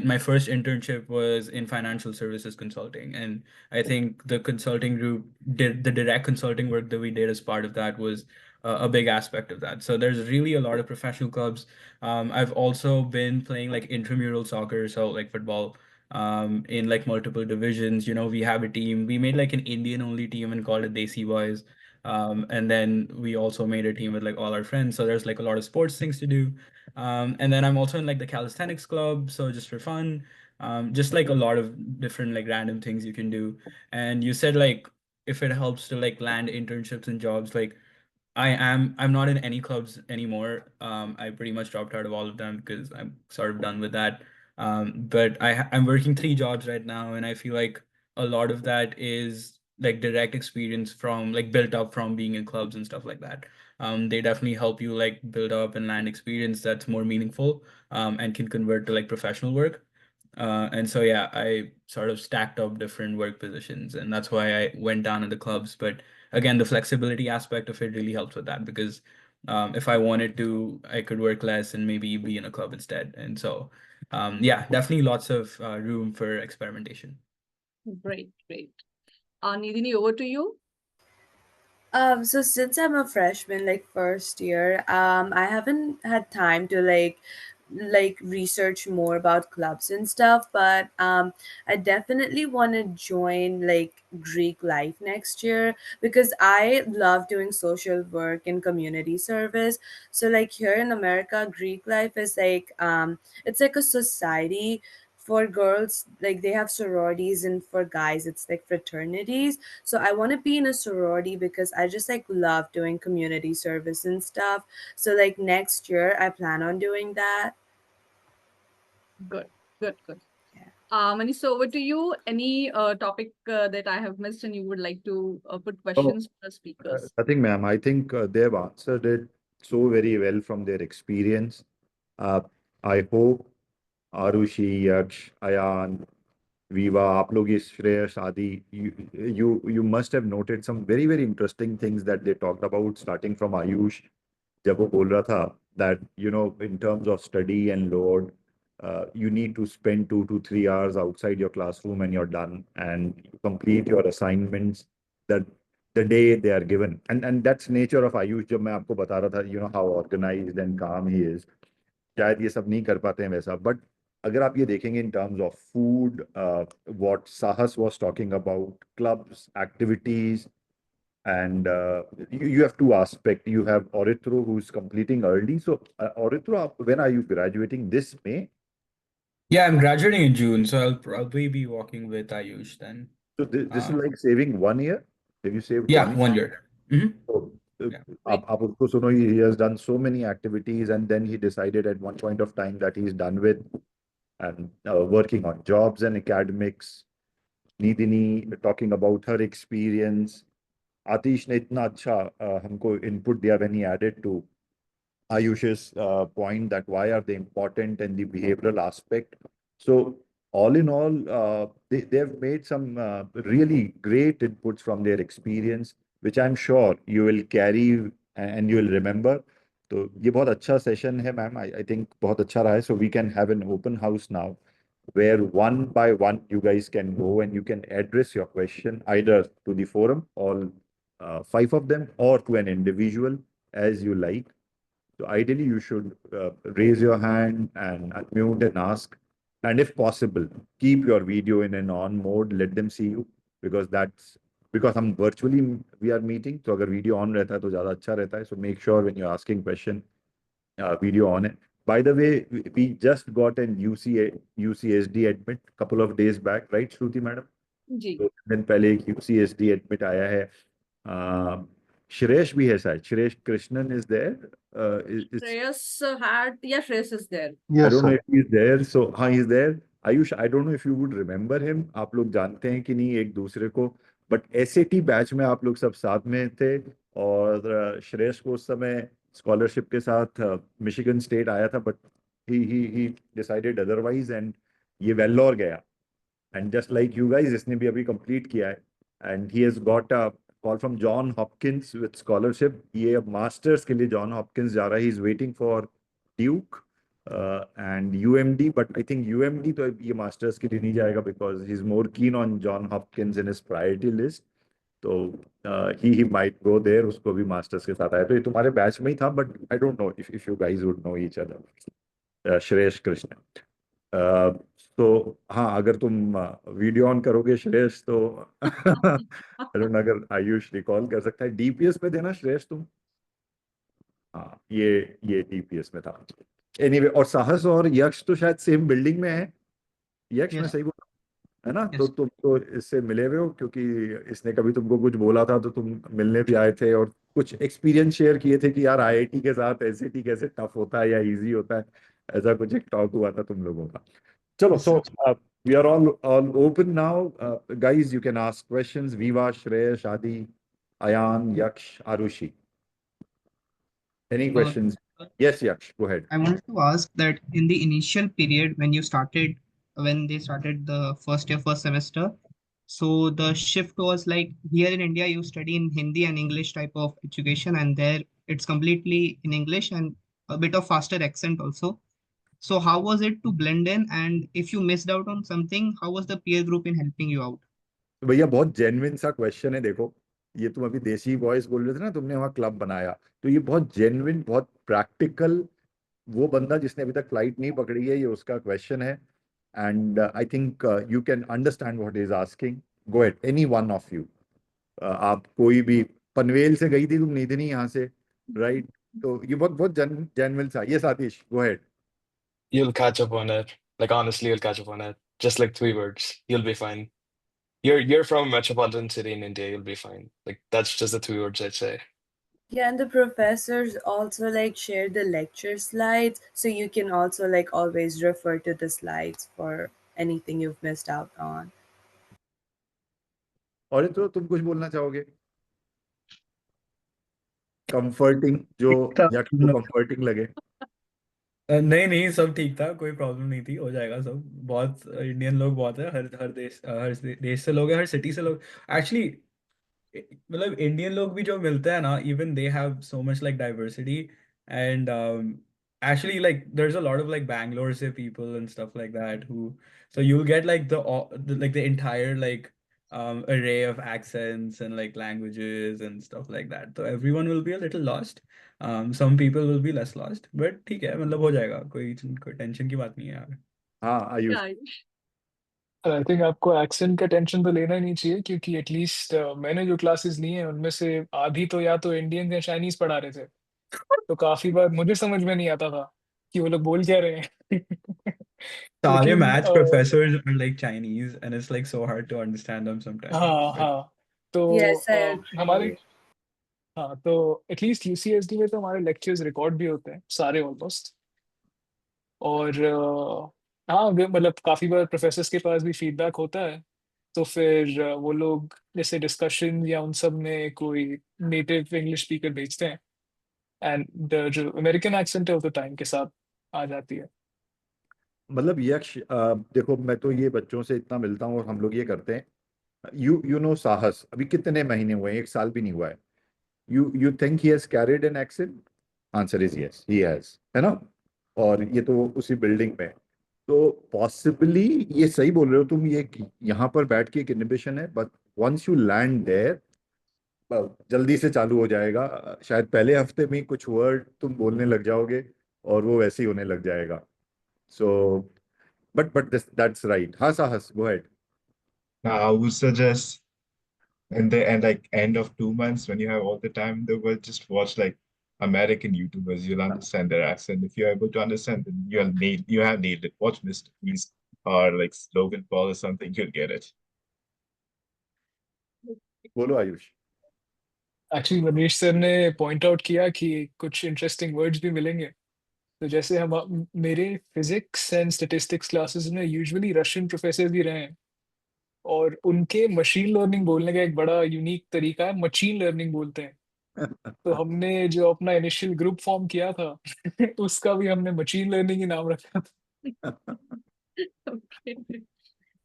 My first internship was in financial services consulting, and I think the consulting group did the direct consulting work that we did as part of that was a big aspect of that. So there's really a lot of professional clubs. I've also been playing like intramural soccer, so like football, in like multiple divisions. You know, we have a team. We made like an Indian only team and called it Desi Boys. And then we also made a team with like all our friends. So there's like a lot of sports things to do. And then I'm also in like the calisthenics club, so just for fun, just like a lot of different like random things you can do. And you said like if it helps to like land internships and jobs, like I'm not in any clubs anymore. I pretty much dropped out of all of them because I'm sort of done with that. But I'm working 3 jobs right now, and I feel like a lot of that is like direct experience from like built up from being in clubs and stuff like that. They definitely help you like build up and land experience that's more meaningful, and can convert to like professional work. And so yeah, I sort of stacked up different work positions, and that's why I went down in the clubs. But again, the flexibility aspect of it really helps with that because if I wanted to, I could work less and maybe be in a club instead. And so yeah, definitely lots of room for experimentation. Great, great. Nidini, over to you. So since I'm a freshman, like first year, I haven't had time to like research more about clubs and stuff, but I definitely want to join like Greek life next year because I love doing social work and community service. So like here in America, Greek life is like it's like a society for girls, like they have sororities, and for guys it's like fraternities. So I want to be in a sorority because I just like love doing community service and stuff. So like next year I plan on doing that. Good, good, good. Yeah. Manisa, over to you. Any topic that I have missed and you would like to put Oh, questions for the speakers? nothing, ma'am. I think they've answered it so very well from their experience. Uh, I hope Arushi, Yaksh, Ayan, Viva, आप लोग इस श्रेयस आदि, you must have noted some very very interesting things that they talked about, starting from Ayush, जब वो बोल रहा था that in terms of study and load, you need to spend 2 to 3 hours outside your classroom and you're done, and you complete your assignments that the day they are given, and that's nature of Ayush. जब मैं आपको बता रहा था how organized and calm he is, शायद ये सब नहीं कर पाते हैं वैसा, बट अगर आप ये देखेंगे in terms of food, what Sahas was talking about, clubs, activities, and you have two aspects. You have Orithro who's completing early. So Orithro, when are you graduating? This May? Yeah, I'm graduating in June, so I'll probably be walking with Ayush then. So this is Um, like saving 1 year. Have you saved yeah, 1 year? 1 year. Mhm. So, Yeah. आप उसको सुनो, he has done so many activities, and then he decided at one point of time that he's done with and working on jobs and academics. Nidini talking about her experience. Atish ने इतना अच्छा हमको input दिया when he added to Ayush's point that why are they important and the behavioral aspect. So all in all, they've made some really great inputs from their experience, which I'm sure you will carry and you will remember. तो ये बहुत अच्छा session है ma'am. I think बहुत अच्छा रहा है. So we can have an open house now where one by one you guys can go and you can address your question either to the forum, all five of them, or to an individual as you like. So ideally, you should raise your hand and unmute and ask. And if possible, keep your video in an on mode. Let them see you because that's because हम virtually we are meeting. तो अगर video on रहता है तो ज़्यादा अच्छा रहता है. So make sure when you're asking question, video on it. By the way, we just got an UCSD admit couple of days back, right, Shruti madam? जी. तो दिन पहले एक UCSD admit आया है. Shresh भी है शायद. Shresh Krishnan is there. Shreyas had, yeah, Shreyas is there. I Yes, don't know sir. if he's there. So हाँ, he's there. Ayush, I don't know if you would remember him. आप लोग जानते हैं कि नहीं एक दूसरे को. बट SAT बैच में आप लोग सब साथ में थे और श्रेयस को उस समय स्कॉलरशिप के साथ मिशिगन स्टेट आया था. But he decided otherwise and ये वेल्लोर गया. And just like you guys, इसने भी अभी complete किया है. And he has got a call from John Hopkins with scholarship. ये अब masters के लिए John Hopkins जा रहा है. He's waiting for Duke and UMD. But I think UMD तो ये masters के लिए नहीं जाएगा because he's more keen on John Hopkins in his priority list. तो he might go there. उसको भी masters के साथ आया. तो ये तुम्हारे batch में ही था. But I don't know if you guys would know each other. Shreyesh Krishnan. तो हाँ, अगर तुम वीडियो ऑन करोगे श्रेयस तो अगर आयुष रिकॉल कर सकता है. डीपीएस पे देना श्रेयस तुम. हाँ, ये डीपीएस में था. एनीवे, और साहस और यक्ष तो शायद सेम बिल्डिंग में है. यक्ष में Yes, सही बोला है ना? yes. तो तुम तो इससे मिले हुए हो क्योंकि इसने कभी तुमको कुछ बोला था तो तुम मिलने भी आए थे और कुछ एक्सपीरियंस शेयर किए थे कि यार आईआईटी के साथ एसएटी कैसे टफ होता है या इजी होता है. ऐसा कुछ एक टॉक हुआ था तुम लोगों का. Chalo, Yes, sir. so we are all open now. Guys, you can ask questions. Viva, Shreya, Shadi, Ayan, Yaksh, Arushi. Any questions? Yes, Yaksh, go ahead. I wanted to ask that in the initial period when they started the first year, first semester, so the shift was like here in India, you study in Hindi and English type of education, and there it's completely in English and a bit of faster accent also. So how was it to blend in? And if you missed out on something, how was the peer group in helping you out? तो भैया बहुत genuine सा question है. देखो, ये तुम अभी देसी वॉइस बोल रहे थे ना, तुमने वहाँ क्लब बनाया, तो ये बहुत जेन्युइन, बहुत प्रैक्टिकल. वो बंदा जिसने अभी तक फ्लाइट नहीं पकड़ी है, ये उसका क्वेश्चन है. And I think you can understand what is asking. Go at any one of you. आप कोई भी, पनवेल से गई थी तुम निधिनी यहाँ से, राइट? तो ये बहुत बहुत जेन्युइन सा. ये Satish, go ahead. You'll catch up on it. Like honestly, you'll catch up on it. Just like 3 words. You'll be fine. You're from a metropolitan city in India, you'll be fine. Like that's just the 3 words I'd say. Yeah, and the professors also like share the lecture slides, so you can also like always refer to the slides for anything you've missed out on. और तो तुम कुछ बोलना चाहोगे? Comforting, जो यक्ष को comforting लगे. नहीं नहीं, सब ठीक था, कोई प्रॉब्लम नहीं थी, हो जाएगा सब. बहुत इंडियन लोग बहुत है, हर हर देश से लोग हैं, हर सिटी से लोग. एक्चुअली मतलब इंडियन लोग भी जो मिलते हैं ना, even they have so much like diversity. And actually like there's a lot of like Bangalore say people and stuff like that who, so you'll get like the entire like array of accents and like languages and stuff like that, so everyone will be a little lost. Some people will be less lost, but ठीक है, मतलब हो जाएगा, कोई tension की बात नहीं है यार. हाँ आयुष. Yeah. आई थिंक आपको एक्सेंट का टेंशन तो लेना ही नहीं चाहिए, क्योंकि एटलीस्ट मैंने जो क्लासेस ली हैं उनमें से आधी तो या तो इंडियन या चाइनीज पढ़ा रहे थे, तो काफी बार मुझे समझ में नहीं आता था कि वो लोग बोल क्या रहे हैं. सारे लेकिन maths professors are like Chinese and it's like so hard to understand them sometimes, हाँ but हाँ. तो Yes, I हमारे, agree. हाँ तो एटलीस्ट यूसीएसडी में तो हमारे लेक्चर्स रिकॉर्ड भी होते हैं सारे ऑलमोस्ट. और हाँ मतलब काफी बार प्रोफेसर्स के पास भी फीडबैक होता है, तो फिर वो लोग जैसे डिस्कशन या उन सब में कोई नेटिव इंग्लिश स्पीकर भेजते हैं, एंड जो अमेरिकन एक्सेंट है वो तो टाइम के साथ आ जाती है। मतलब यक्ष देखो, मैं तो ये बच्चों से इतना मिलता हूँ और हम लोग ये करते हैं। यू नो साहस अभी कितने महीने हुए हैं, 1 साल भी नहीं हुआ है। You think he has carried an accent? Answer is yes, he has, है ना? और ये तो उसी बिल्डिंग में है। तो पॉसिबली ये सही बोल रहे हो तुम, ये यहाँ पर बैठ के एक इनहिबिशन है, but once you land there जल्दी से चालू हो जाएगा। शायद पहले हफ्ते में ही कुछ वर्ड तुम बोलने लग जाओगे और वो वैसे ही होने लग जाएगा। सो but that's right. हाँ साहस, go ahead. I would suggest in the end, like end of 2 months, when you have all the time in the world, just watch like American YouTubers. You'll understand their accent. If you're able to understand, then you have nailed it. Watch Mr. Beast or like Logan Paul or something, you'll get it. बोलो Ayush. Actually Manish sir ने point out किया कि कुछ interesting words भी मिलेंगे। तो जैसे हम मेरे फिजिक्स एंड स्टैटिस्टिक्स क्लासेस में यूजुअली रशियन प्रोफेसर भी रहे हैं, और उनके मशीन लर्निंग बोलने का एक बड़ा यूनिक तरीका है, मशीन लर्निंग बोलते हैं। तो हमने जो अपना इनिशियल ग्रुप फॉर्म किया था उसका भी हमने मशीन लर्निंग ही नाम रखा था। Okay.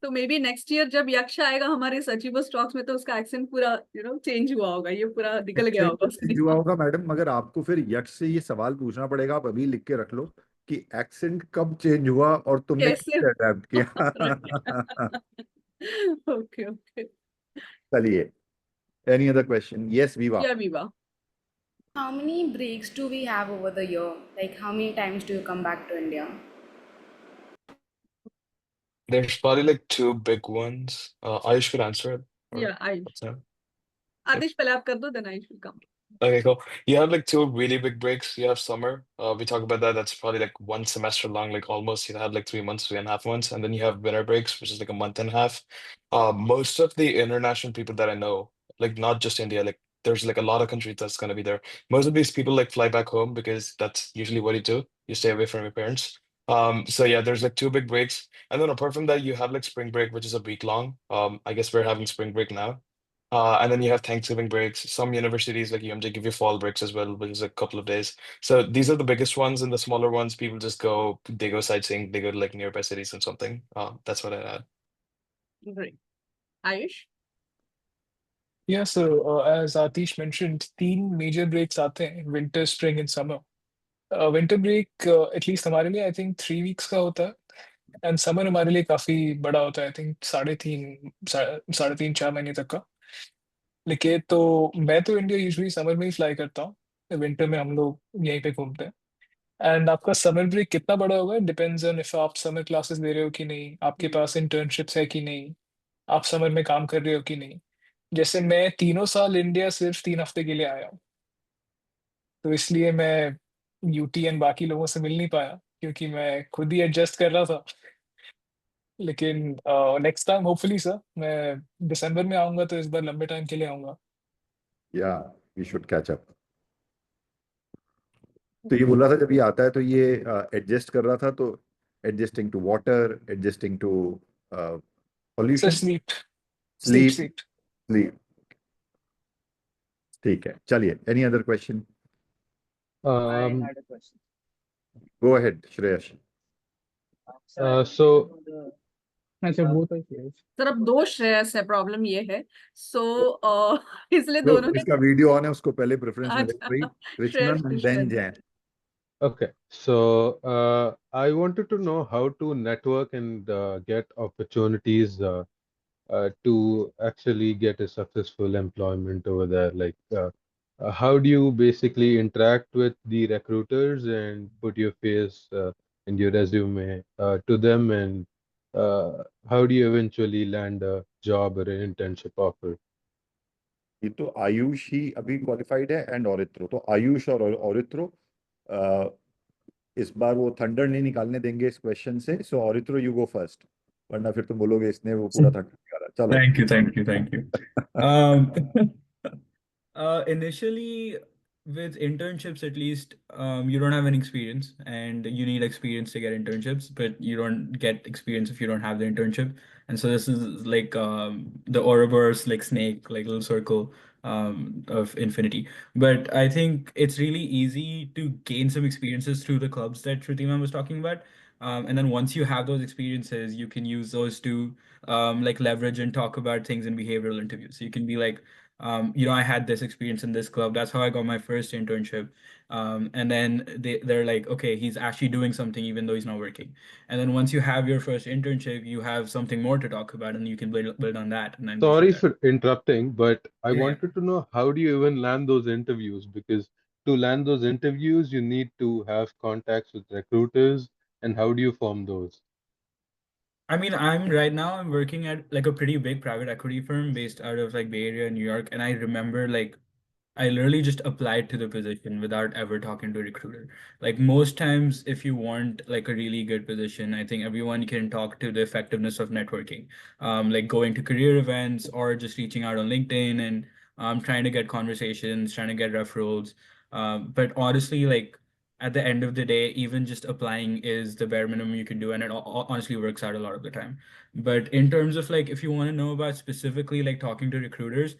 तो मे बी नेक्स्ट ईयर जब यक्ष आएगा हमारे सचिव स्टॉक्स में, तो उसका एक्सेंट पूरा चेंज हुआ होगा, ये पूरा निकल गया होगा चेंज हुआ होगा मैडम, मगर आपको फिर यक्ष से ये सवाल पूछना पड़ेगा। आप अभी लिख के रख लो कि एक्सेंट कब चेंज हुआ और तुमने कैसे। कैसे अडेप्ट किया। Okay okay. चलिए, एनी अदर क्वेश्चन? यस विवा। या विवा। How many breaks do we have over the year? Like, how many times do you come back to India? There's probably like two big ones. Ayush could answer it. Or या Ayush. what's that? आतिश पहले आप कर दो, then Ayush will come. Okay, cool. You have like two really big breaks. You have summer. We talk about that. That's probably like one semester long, like almost. You have like 3 months, 3.5 months, and then you have winter breaks, which is like a month and a half. Most of the international people that I know, like not just India, like there's like a lot of countries that's gonna be there. Most of these people like fly back home because that's usually what you do. You stay away from your parents. So yeah, there's like two big breaks, and then apart from that, you have like spring break, which is a week long. I guess we're having spring break now. And then you have Thanksgiving breaks. Some universities like UMJ give you fall breaks as well, which is a couple of days. So these are the biggest ones, and the smaller ones, people just go, they go sightseeing, they go to like nearby cities and something. That's what I had. Great. Ayush. Yeah, so as Atish mentioned, तीन major breaks आते हैं, winter, spring and summer. Winter break at least हमारे लिए I think 3 weeks का होता है, and summer हमारे लिए काफी बड़ा होता है, आई थिंक साढ़े तीन 4 महीने तक का। लेकिन तो मैं तो इंडिया यूजुअली समर में ही फ्लाई करता हूँ, विंटर में हम लोग यहीं पे घूमते हैं। एंड आपका समर ब्रेक कितना बड़ा होगा डिपेंड्स ऑन इफ आप समर क्लासेस दे रहे हो कि नहीं, आपके पास इंटर्नशिप्स है कि नहीं, आप समर में काम कर रहे हो कि नहीं। जैसे मैं तीनों साल इंडिया सिर्फ 3 हफ्ते के लिए आया हूँ, तो इसलिए मैं यूटी एंड बाकी लोगों से मिल नहीं पाया क्योंकि मैं खुद ही एडजस्ट कर रहा था। लेकिन नेक्स्ट टाइम होपफुली सर मैं दिसंबर में आऊंगा, तो इस बार लंबे टाइम के लिए आऊंगा। या वी शुड कैच अप। तो ये बोल रहा था जब ये आता है तो ये एडजस्ट कर रहा था, तो adjusting to water, adjusting to sir pollution, sleep sleep sleep. Sleep. Sleep, ठीक है। चलिए, any other question? Um, go ahead Shreyas. so अच्छा वो तो है। सर अब दो श्रेयस है, प्रॉब्लम ये है। सो इसलिए जो दोनों ने। जिसका वीडियो ऑन है उसको पहले प्रेफरेंस मिलेगा भाई, अच्छा, Shreyas Krishnan and then Krishnan. Jain. okay, so I wanted to know how to network and get opportunities to actually get a successful employment over there. Like, how do you basically interact with the recruiters and put your face and your resume to them, and how do you eventually land a job or an internship offer? ये तो आयुष ही अभी qualified है and Auritro. तो आयुष और औरित्रो इस बार वो thunder नहीं निकालने देंगे इस क्वेश्चन से। सो औरित्रो यू गो फर्स्ट, वरना फिर तुम बोलोगे इसने वो पूरा थंडर निकाला। चलो। Thank you, thank you, thank you. Initially, with internships, at least, you don't have any experience, and you need experience to get internships, but you don't get experience if you don't have the internship. And so this is like the Ouroboros like snake, like little circle of infinity. But I think it's really easy to gain some experiences through the clubs that Shrutima was talking about. And then once you have those experiences, you can use those to like leverage and talk about things in behavioral interviews. So you can be like, I had this experience in this club. That's how I got my first internship. And then they're like, okay, he's actually doing something even though he's not working. And then once you have your first internship, you have something more to talk about, and you can build on that and then go from Sorry there. for interrupting, but I Yeah, yeah. wanted to know, how do you even land those interviews? Because to land those interviews, you need to have contacts with recruiters, and how do you form those? I mean, I'm working at like a pretty big private equity firm based out of like Bay Area, New York, and I remember like I literally just applied to the position without ever talking to a recruiter. Like most times, if you want like a really good position, I think everyone can talk to the effectiveness of networking, like going to career events or just reaching out on LinkedIn and trying to get conversations, trying to get referrals. But honestly, like at the end of the day, even just applying is the bare minimum you can do, and it honestly works out a lot of the time. But in terms of like, if you want to know about specifically like talking to recruiters,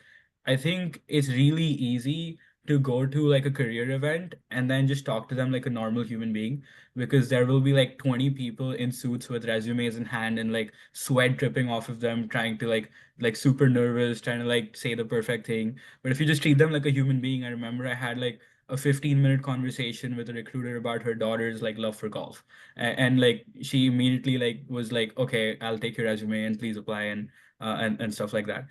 I think it's really easy to go to like a career event and then just talk to them like a normal human being, because there will be like 20 people in suits with resumes in hand and like sweat dripping off of them trying to like super nervous trying to like say the perfect thing. But if you just treat them like a human being, I remember I had like a 15-minute conversation with a recruiter about her daughter's like love for golf, and like she immediately like was like, okay, I'll take your resume and please apply, and stuff like that.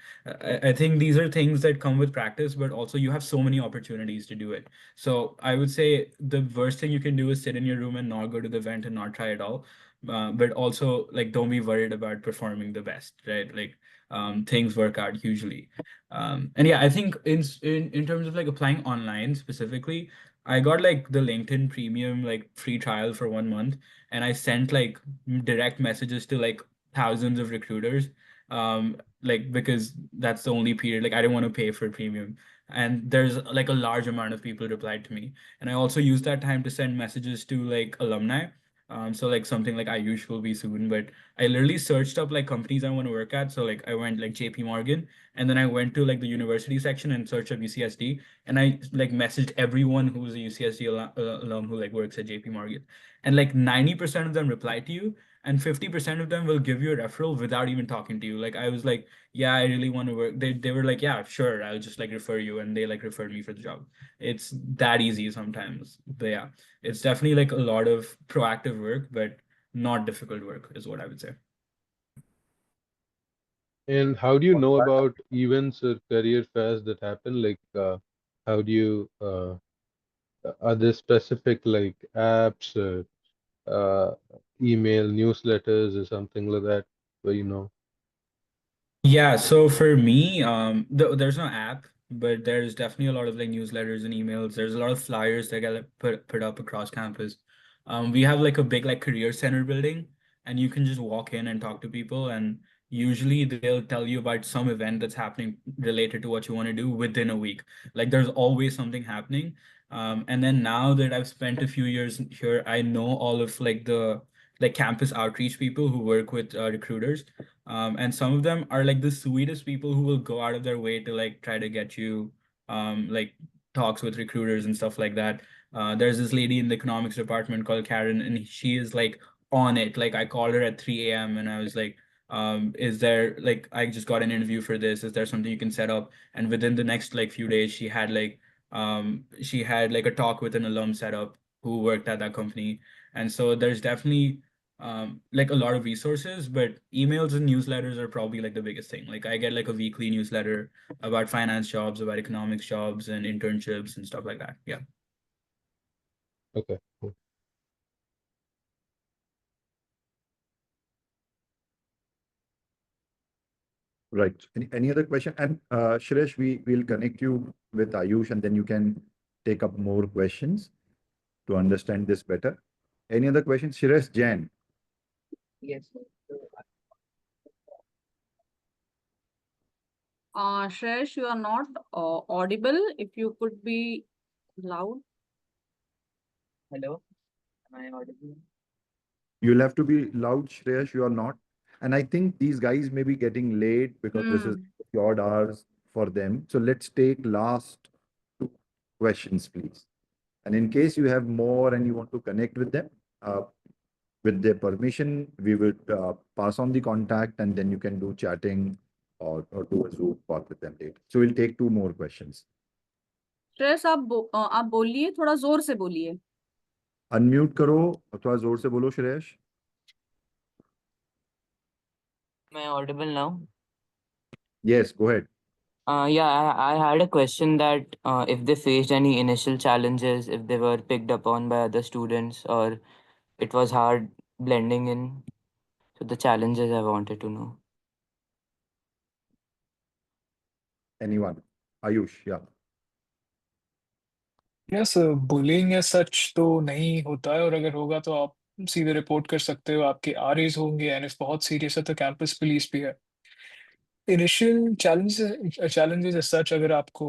I think these are things that come with practice, but also you have so many opportunities to do it. So I would say the worst thing you can do is sit in your room and not go to the event and not try it all. But also like don't be worried about performing the best, right? Like things work out usually. And yeah, I think in terms of like applying online specifically, I got like the LinkedIn premium like free trial for 1 month, and I sent like direct messages to like thousands of recruiters, like because that's the only period like I didn't want to pay for premium, and there's like a large amount of people replied to me. And I also used that time to send messages to like alumni, so like something like I usually will be soon, but I literally searched up like companies I want to work at. So like I went like JP Morgan, and then I went to like the university section and searched up UCSD, and I like messaged everyone who's a UCSD alum who like works at JP Morgan, and like 90% of them replied to you, and 50% of them will give you a referral without even talking to you. Like I was like, yeah, I really want to work. They were like, yeah, sure, I'll just like refer you, and they like referred me for the job. It's that easy sometimes. But yeah, it's definitely like a lot of proactive work, but not difficult work is what I would say. And how do you know about events or career fairs that happen? Like, how do you, are there specific like apps or uh, email newsletters or something like that where you know? Yeah, so for me, there's no app, but there's definitely a lot of like newsletters and emails. There's a lot of flyers that get like, put up across campus. We have like a big like career center building, and you can just walk in and talk to people, and usually they'll tell you about some event that's happening related to what you want to do within a week. Like there's always something happening. And then now that I've spent a few years here, I know all of like the like campus outreach people who work with recruiters, and some of them are like the sweetest people who will go out of their way to like try to get you like talks with recruiters and stuff like that. There's this lady in the economics department called Karen, and she is like on it. Like I called her at 3 a.m. and I was like, is there like I just got an interview for this. Is there something you can set up? And within the next like few days, she had like a talk with an alum set up who worked at that company. And so there's definitely like a lot of resources, but emails and newsletters are probably like the biggest thing. Like I get like a weekly newsletter about finance jobs, about economics jobs and internships and stuff like that. Yeah. Okay, cool. Right. Any other question? And Shresh, we'll connect you with Ayush, and then you can take up more questions to understand this better. Any other questions? Shresh Jain. Shresh, you are not audible. If you could be Loud. Hello, am I audible? You'll have to be loud, Shreyash. You are not. And I think these guys may be getting late because this is the odd hours for them. So let's take last two questions, please. And in case you have more and you want to connect with them, with their permission, we would pass on the contact and then you can do chatting or do a Zoom call with them later. So we'll take two more questions. Shreyas आप बोलिए, थोड़ा जोर से बोलिए. Unmute करो और थोड़ा जोर से बोलो Shreyas. Am I audible now? Yes, go ahead. Yeah, I had a question that if they faced any initial challenges, if they were picked upon by other students, or it was hard blending in. So the challenges I wanted to know. Anyone? Ayush, yeah. Yes, bullying as such तो नहीं होता है, और अगर होगा तो आप सीधे रिपोर्ट कर सकते हो, आपके आरएस होंगे, एंड इफ बहुत सीरियस है तो कैंपस पुलिस भी है. इनिशियल चैलेंजेस एज सच अगर आपको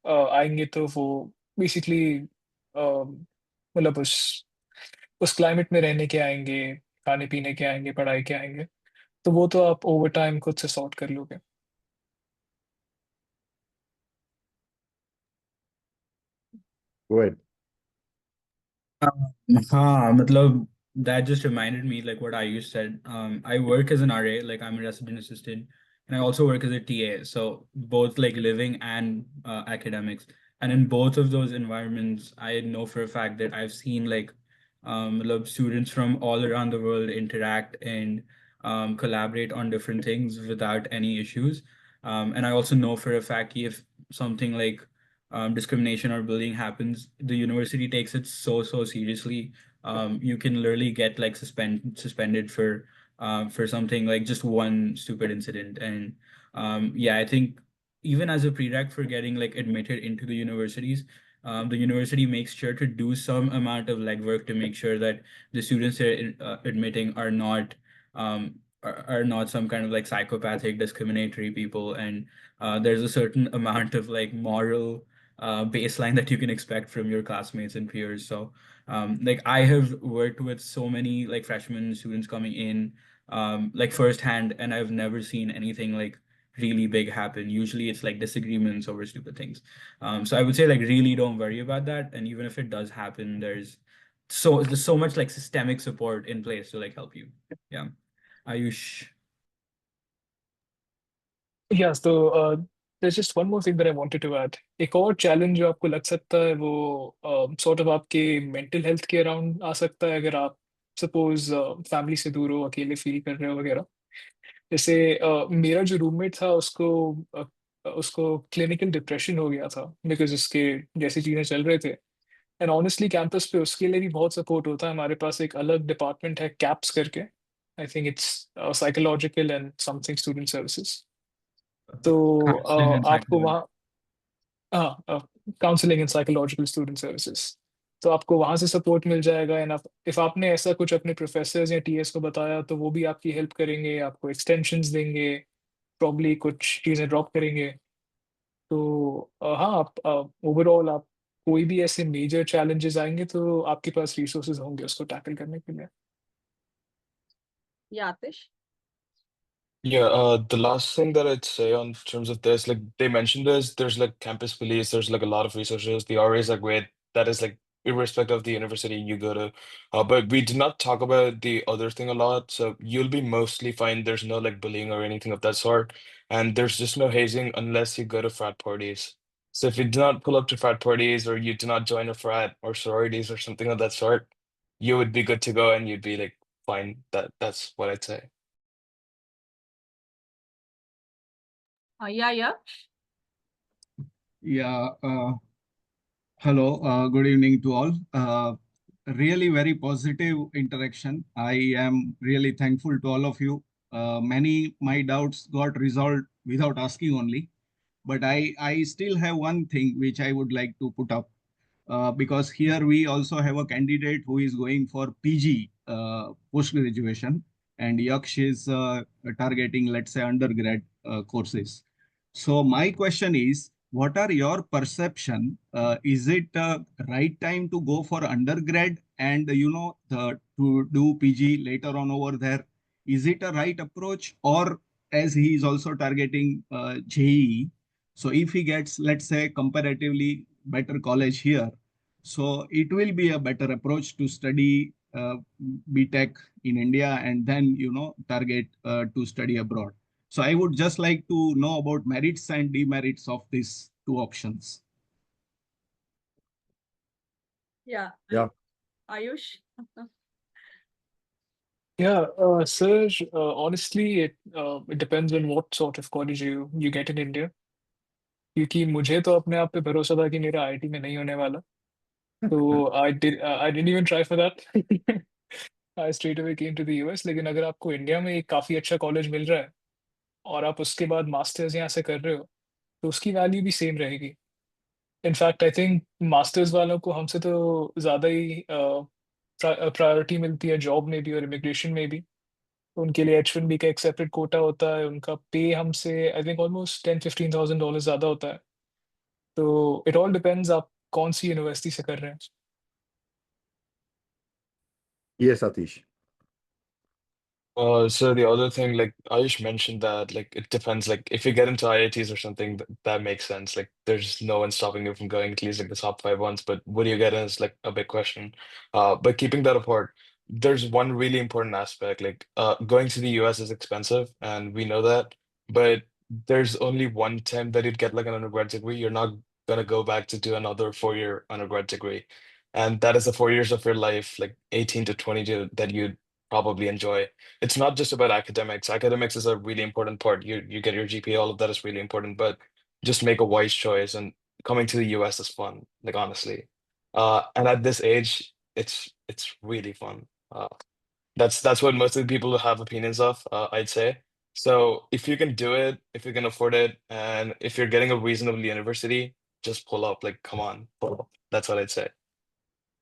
आएंगे तो वो बेसिकली मतलब उस क्लाइमेट में रहने के आएंगे, खाने पीने के आएंगे, पढ़ाई के आएंगे, तो वो तो आप ओवर टाइम खुद से सॉर्ट कर लोगे. Go ahead. Matlab, that just reminded me like what Ayush said. I work as an RA, like I'm a resident assistant, and I also work as a TA. So both like living and academics. And in both of those environments, I know for a fact that I've seen like students from all around the world interact and collaborate on different things without any issues. And I also know for a fact if something like discrimination or bullying happens, the university takes it so seriously. You can literally get like suspended for something like just one stupid incident. And yeah, I think even as a prereq for getting like admitted into the universities, the university makes sure to do some amount of legwork to make sure that the students they're admitting are not some kind of like psychopathic discriminatory people, and there's a certain amount of like moral baseline that you can expect from your classmates and peers. So like I have worked with so many like freshman students coming in like firsthand, and I've never seen anything like really big happen. Usually it's like disagreements over stupid things. So I would say like really don't worry about that. And even if it does happen, there's so much like systemic support in place to like help you. Yeah. Ayush. Yes, so there's just one more thing that I wanted to add. एक और challenge जो आपको लग सकता है वो sort of आपके mental health के अराउंड आ सकता है, अगर आप सपोज फैमिली से दूर हो, अकेले फील कर रहे हो वगैरह. जैसे मेरा जो रूममेट था उसको क्लिनिकल डिप्रेशन हो गया था बिकॉज उसके जैसी चीज़ें चल रहे थे. एंड ऑनेस्टली कैंपस पे उसके लिए भी बहुत सपोर्ट होता है. हमारे पास एक अलग डिपार्टमेंट है कैप्स करके. I think it's psychological and something student services. तो Counseling and आपको psychology. वहाँ हाँ counselling and psychological student services, तो आपको वहाँ से सपोर्ट मिल जाएगा. एंड इफ आपने ऐसा कुछ अपने प्रोफेसर्स या टीएस को बताया तो वो भी आपकी हेल्प करेंगे, आपको एक्सटेंशंस देंगे, प्रॉब्ली कुछ चीज़ें ड्रॉप करेंगे. तो हाँ, आप ओवरऑल आप कोई भी ऐसे मेजर चैलेंजेस आएंगे तो आपके पास रिसोर्सेज होंगे उसको टैकल करने के लिए. Yeah, Atish. Yeah, the last thing that I'd say on terms of this, like they mentioned this, there's like campus police, there's like a lot of resources. The RAs are great. That is like irrespective of the university you go to. But we did not talk about the other thing a lot. So you'll be mostly fine. There's no like bullying or anything of that sort. And there's just no hazing unless you go to frat parties. So if you do not pull up to frat parties or you do not join a frat or sororities or something of that sort, you would be good to go and you'd be like fine. That's what I'd say. Yeah. Yeah. Hello. Good evening to all. Really very positive interaction. I am really thankful to all of you. Many my doubts got resolved without asking only. But I still have one thing which I would like to put up. Because here we also have a candidate who is going for PG post-graduation, and Yaksh is targeting, let's say, undergrad courses. So my question is, what are your perception? Is it right time to go for undergrad and to do PG later on over there? Is it a right approach, or as he is also targeting JEE? So if he gets, let's say, comparatively better college here, so it will be a better approach to study BTech in India and then target to study abroad. So I would just like to know about merits and demerits of these two options. Yeah. Yeah. Ayush? Yeah, sir, honestly, it depends on what sort of college you get in India. क्योंकि मुझे तो अपने आप पे भरोसा था कि मेरा आईआईटी में नहीं होने वाला, तो I didn't even try for that. I straight away came to the US. लेकिन अगर आपको इंडिया में एक काफ़ी अच्छा कॉलेज मिल रहा है और आप उसके बाद मास्टर्स यहाँ से कर रहे हो, तो उसकी वैल्यू भी सेम रहेगी। इनफैक्ट आई थिंक मास्टर्स वालों को हमसे तो ज़्यादा ही प्रायोरिटी मिलती है जॉब में भी और इमिग्रेशन में भी। तो उनके लिए H1B का एक सेपरेट कोटा होता है, उनका पे हमसे आई थिंक ऑलमोस्ट $10-15,000 ज़्यादा होता है। तो इट ऑल डिपेंड्स आप कौन सी यूनिवर्सिटी से कर रहे हैं। Yes, Atish. So the other thing, like Ayush mentioned that, like it depends. Like if you get into IITs or something, that makes sense. Like there's no one stopping you from going at least like the top five ones. But what do you get in is like a big question. But keeping that apart, there's one really important aspect. Like going to the US is expensive, and we know that. But there's only one time that you'd get like an undergrad degree. You're not gonna go back to do another 4-year undergrad degree, and that is the 4 years of your life, like 18 to 22, that you'd probably enjoy. It's not just about academics. Academics is a really important part. You get your GPA, all of that is really important, but just make a wise choice. And coming to the US is fun, like honestly. And at this age, it's really fun. That's what most of the people have opinions of, I'd say. So if you can do it, if you can afford it, and if you're getting a reasonable university, just pull up. Like, come on, pull up. That's what I'd say.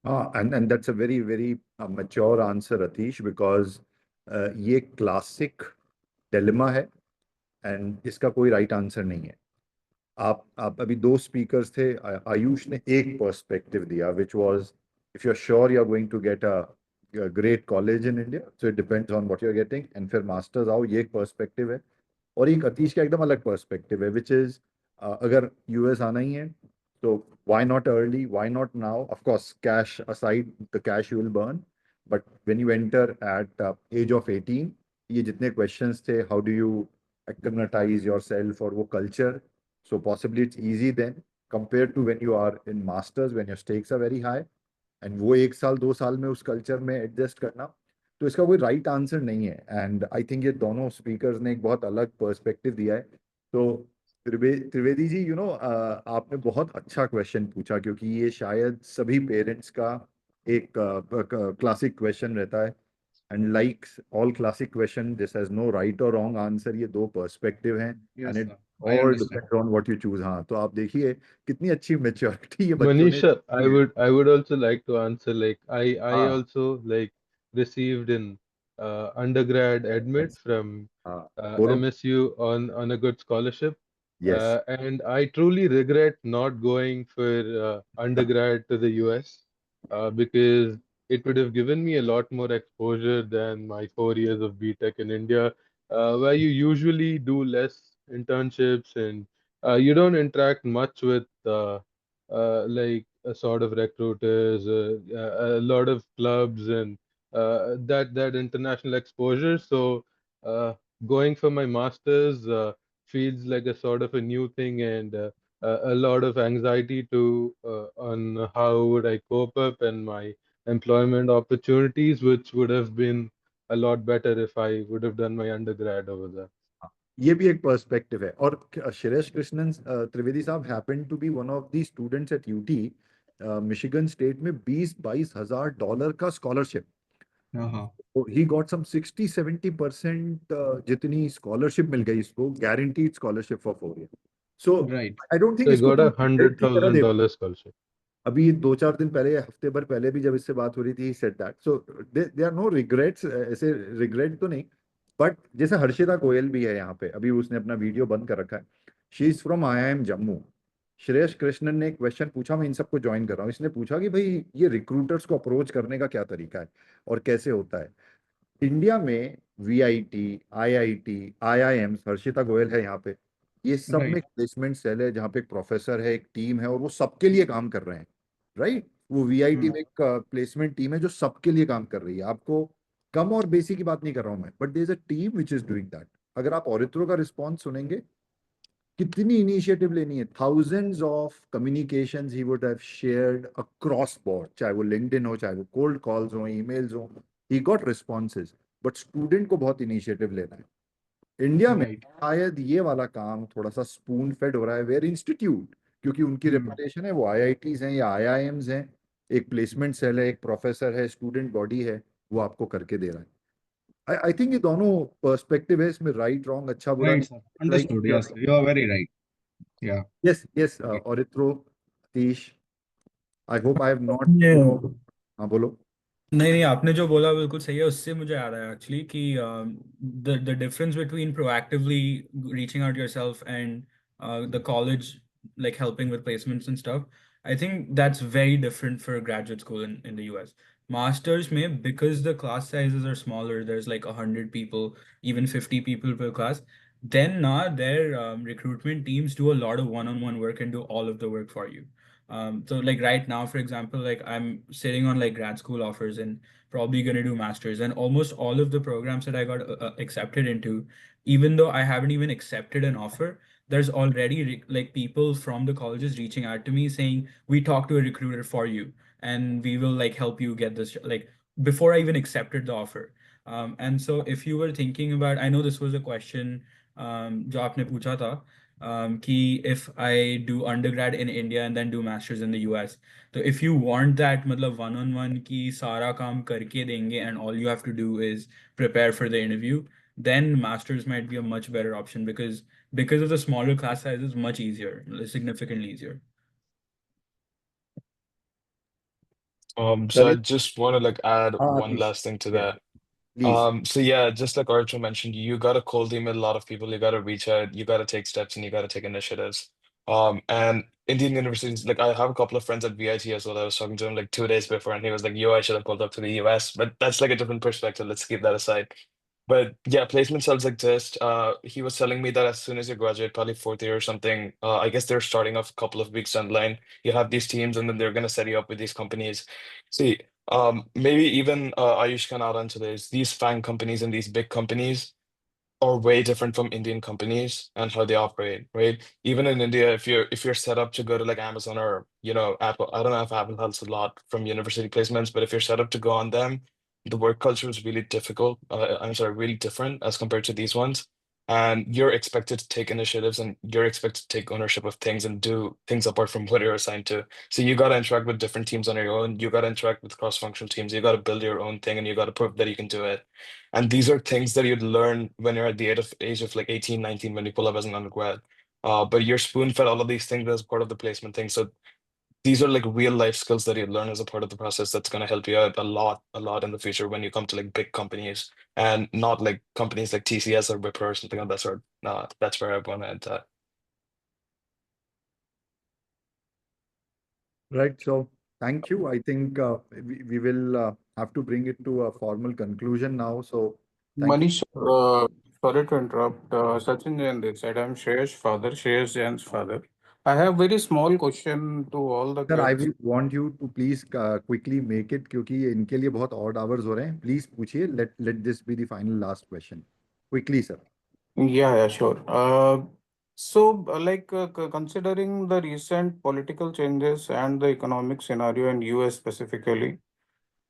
And that's a very, very mature answer, Atish, because ये classic dilemma है and इसका कोई right answer नहीं है। आप अभी दो speakers थे, आयुष ने एक perspective दिया, which was if you're sure you're going to get a great college in India, so it depends on what you're getting, and फिर masters आओ, ये एक perspective है। और एक अतीश का एकदम अलग पर्सपेक्टिव है विच इज अगर यूएस आना ही है तो why not early, why not now? Of course, cash aside, the cash you will burn, but when you enter at age of 18, ये जितने questions थे, how do you acclimatize yourself और वो culture, so possibly it's easy then compared to when you are in masters when your stakes are very high, and वो एक साल दो साल में उस कल्चर में एडजस्ट करना, तो इसका कोई राइट आंसर नहीं है। एंड आई थिंक ये दोनों स्पीकर्स ने एक बहुत अलग पर्सपेक्टिव दिया है। तो त्रिवेदी जी, आपने बहुत अच्छा क्वेश्चन पूछा क्योंकि ये शायद सभी पेरेंट्स का एक क्लासिक क्वेश्चन रहता है। And like all classic question, this has no right और रॉन्ग आंसर, ये दो पर्सपेक्टिव हैं and it I all understand. Depends on what you choose. हाँ, तो आप देखिए कितनी अच्छी मेच्योरिटी ये बच्चों ने Manisha, की है। I would also like to answer. Like I हाँ, also like received an undergrad admit yes, from हाँ, बोलो। MSU on a good scholarship, Yes, and I truly regret not going for undergrad to the US because it would have given me a lot more exposure than my 4 years of BTech in India, where you usually do less internships and you don't interact much with. Like a sort of recruiters, a lot of clubs, and that international exposure. So going for my masters feels like a sort of a new thing and a lot of anxiety to on how would I cope up and my employment opportunities, which would have been a lot better if I would have done my undergrad over there. ये भी एक perspective है। और Shreyas Krishnan Trivedi sahab happen to be one of the students at UT Michigan State में 20-22 हजार dollar का scholarship. तो he got some 60-70% जितनी स्कॉलरशिप मिल गई इसको, guaranteed scholarship for 4 year. So Right. I don't think So I इसको got a हम hundred की तरह thousand देखते। dollars scholarship. अभी 2-4 दिन पहले, हफ्ते भर पहले भी जब इससे बात हो रही थी, said that, so they are no regrets, ऐसे रिग्रेट तो नहीं। बट जैसे हर्षिता गोयल भी है यहाँ पे, अभी उसने अपना वीडियो बंद कर रखा है, she is from IIM Jammu, Shreyas Krishnan ने एक क्वेश्चन पूछा, मैं इन सबको ज्वाइन कर रहा हूँ। इसने पूछा कि भाई ये रिक्रूटर्स को अप्रोच करने का क्या तरीका है और कैसे होता है इंडिया में। VIT, IIT, IIMs, Harshita Goyal है यहाँ पे, ये सब में Right. प्लेसमेंट सेल है जहाँ पे एक प्रोफेसर है, एक टीम है और वो सबके लिए काम कर रहे हैं। राइट, वो वीआईटी में एक प्लेसमेंट टीम है जो सबके लिए काम कर रही है। आपको कम और बेसी की बात नहीं कर रहा हूं मैं, but there is a team which is doing that. अगर आप ऑरित्रो का रिस्पॉन्स सुनेंगे, कितनी इनिशिएटिव लेनी है, thousands of communications he would have shared across board, चाहे वो लिंक्डइन हो, चाहे वो कोल्ड कॉल्स हो, ईमेल्स हो, he got responses. But student को बहुत इनिशिएटिव लेना है। इंडिया में Right. शायद ये वाला काम थोड़ा सा स्पून फेड हो रहा है वेयर इंस्टीट्यूट, क्योंकि उनकी रेपुटेशन है, वो आईआईटीज हैं या आईआईएम्स हैं, एक प्लेसमेंट सेल है, एक प्रोफेसर है, स्टूडेंट बॉडी है, वो आपको करके दे रहा है। आई थिंक ये दोनों पर्सपेक्टिव है इसमें, राइट रॉन्ग, अच्छा बुरा Right, नहीं। sir. Understood. Yes, you are very right. Yeah. Yes yes, Okay. Aritro, तीश, I hope I have not. नहीं हाँ बोलो। नहीं, आपने जो बोला बिल्कुल सही है। उससे मुझे याद आया एक्चुअली कि the difference between proactively reaching out yourself and the college like helping with placements and stuff. I think that's very different for graduate school in the US. Masters may, because the class sizes are smaller, there's like 100 people, even 50 people per class. Then now their recruitment teams do a lot of one-on-one work and do all of the work for you. So like right now, for example, like I'm sitting on like grad school offers and probably gonna do masters, and almost all of the programs that I got accepted into, even though I haven't even accepted an offer, there's already like people from the colleges reaching out to me saying we talked to a recruiter for you and we will like help you get this like before I even accepted the offer. And so if you were thinking about, I know this was a question जो आपने पूछा था कि if I do undergrad in India and then do masters in the US. So if you want that मतलब one on one कि सारा काम करके देंगे and all you have to do is prepare for the interview, then masters might be a much better option because of the smaller class sizes, much easier, significantly easier. So I Lalit, just want to like add हाँ one तीश, last thing to yes that. Please. So yeah, just like Archer mentioned, you gotta cold email a lot of people, you gotta reach out, you gotta take steps, and you gotta take initiatives. And Indian universities, like I have a couple of friends at VIT as well. I was talking to him like 2 days before, and he was like, "Yo, I should have pulled up to the US," but that's like a different perspective. Let's keep that aside. But yeah, placement cells exist. He was telling me that as soon as you graduate, probably fourth year or something, I guess they're starting off a couple of weeks down the line. You have these teams, and then they're gonna set you up with these companies. See, maybe even Ayush can add on to this. These FANG companies and these big companies are way different from Indian companies and how they operate, right? Even in India, if you're set up to go to like Amazon or Apple, I don't know if Apple helps a lot from university placements, but if you're set up to go on them, the work culture is really difficult. I'm sorry, really different as compared to these ones. And you're expected to take initiatives and you're expected to take ownership of things and do things apart from what you're assigned to. So you got to interact with different teams on your own. You got to interact with cross-functional teams. You got to build your own thing and you got to prove that you can do it. And these are things that you'd learn when you're at the age of like 18, 19, when you pull up as an undergrad. But you're spoon-fed all of these things as part of the placement thing. So these are like real life skills that you learn as a part of the process that's going to help you out a lot in the future when you come to like big companies and not like companies like TCS or Wipro or something of that sort. That's where I want to add. Right. So thank you. I think we will have to bring it to a formal conclusion now. So thank you. Manish, sorry to interrupt. Sachin Jain this side. I'm Shreya's father, Shreyas Jain's father. I have very small question to all the Sir, I kids. will want you to please quickly make it, क्योंकि इनके लिए बहुत odd hours हो रहे हैं. Please पूछिए. Let this be the final last question. Quickly, sir. Yeah, sure. So, considering the recent political changes and the economic scenario in US specifically,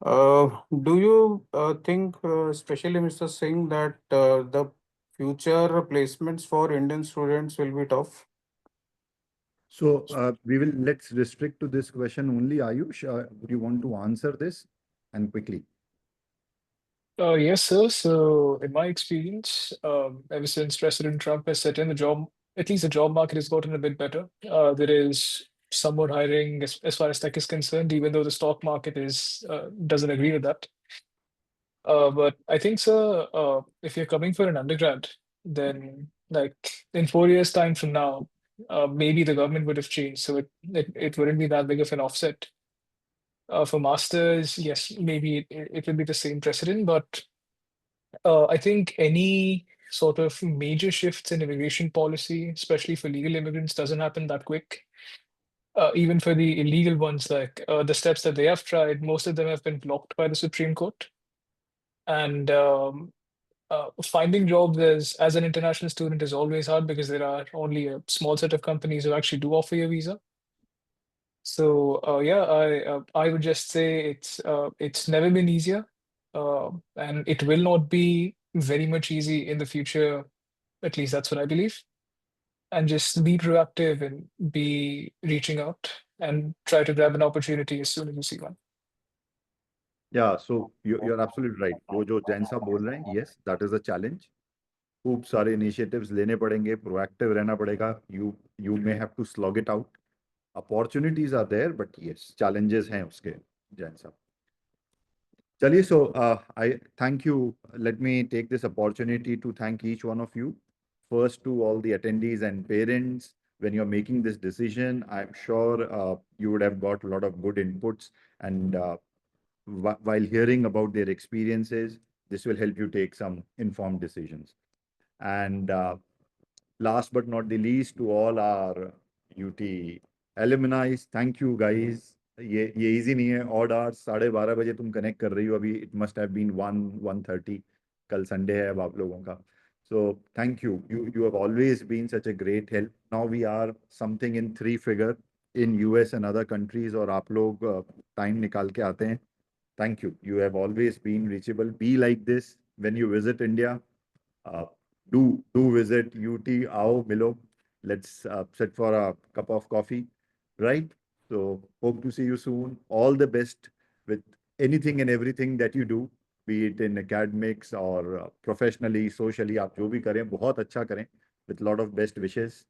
do you think, especially Mr. Singh, that the future placements for Indian students will be tough? So let's restrict to this question only. Ayush, would you want to answer this and quickly? Yes, sir. So, in my experience, ever since President Trump has set in, at least the job market has gotten a bit better. There is some more hiring as far as tech is concerned, even though the stock market doesn't agree with that. But I think, sir, if you're coming for an undergrad, then like in 4 years' time from now, maybe the government would have changed, so it wouldn't be that big of an offset. For masters, yes, maybe it will be the same precedent, but I think any sort of major shifts in immigration policy, especially for legal immigrants, doesn't happen that quick. Even for the illegal ones, like the steps that they have tried, most of them have been blocked by the Supreme Court. And finding jobs as an international student is always hard because there are only a small set of companies who actually do offer you a visa. So yeah, I would just say it's never been easier, and it will not be very much easy in the future. At least that's what I believe. And just be proactive and be reaching out and try to grab an opportunity as soon as you see one. Yeah, so you're absolutely right. वो जो जैन साहब बोल रहे हैं, yes, that is a challenge. खूब सारे initiatives लेने पड़ेंगे, proactive रहना पड़ेगा. You may have to slog it out. Opportunities are there, but yes, challenges हैं उसके, जैन साहब. चलिए, so I thank you. Let me take this opportunity to thank each one of you. First, to all the attendees and parents, when you're making this decision, I'm sure you would have got a lot of good inputs, and while hearing about their experiences, this will help you take some informed decisions. And last but not the least, to all our UT alumni, thank you guys. ये easy नहीं है. Odd hours, 12:30 बजे तुम connect कर रही हो अभी. It must have been 1:30. कल Sunday है अब आप लोगों का. So thank you. You have always been such a great help. Now we are something in 3 figure in US and other countries, और आप लोग time निकाल के आते हैं. Thank you. You have always been reachable. Be like this when you visit India. Uh, do visit UT. आओ मिलो. Let's sit for a cup of coffee, right? So hope to see you soon. All the best with anything and everything that you do, be it in academics or professionally, socially. आप जो भी करें बहुत अच्छा करें. With lot of best wishes.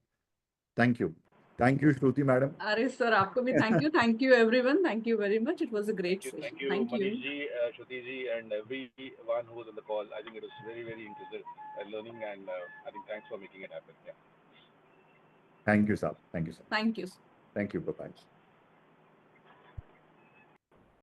Thank you. Thank you, Shruti madam. अरे sir, आपको भी thank you everyone. Thank you very much. It was a great session. Thank you, Thank you. Manish ji, Shruti ji, and everyone who was on the call. I think it was very, very interesting and learning, and I think thanks for making it happen. Yeah. Thank you, sir. Thank you, sir. Thank you. Thank you. Bye-bye.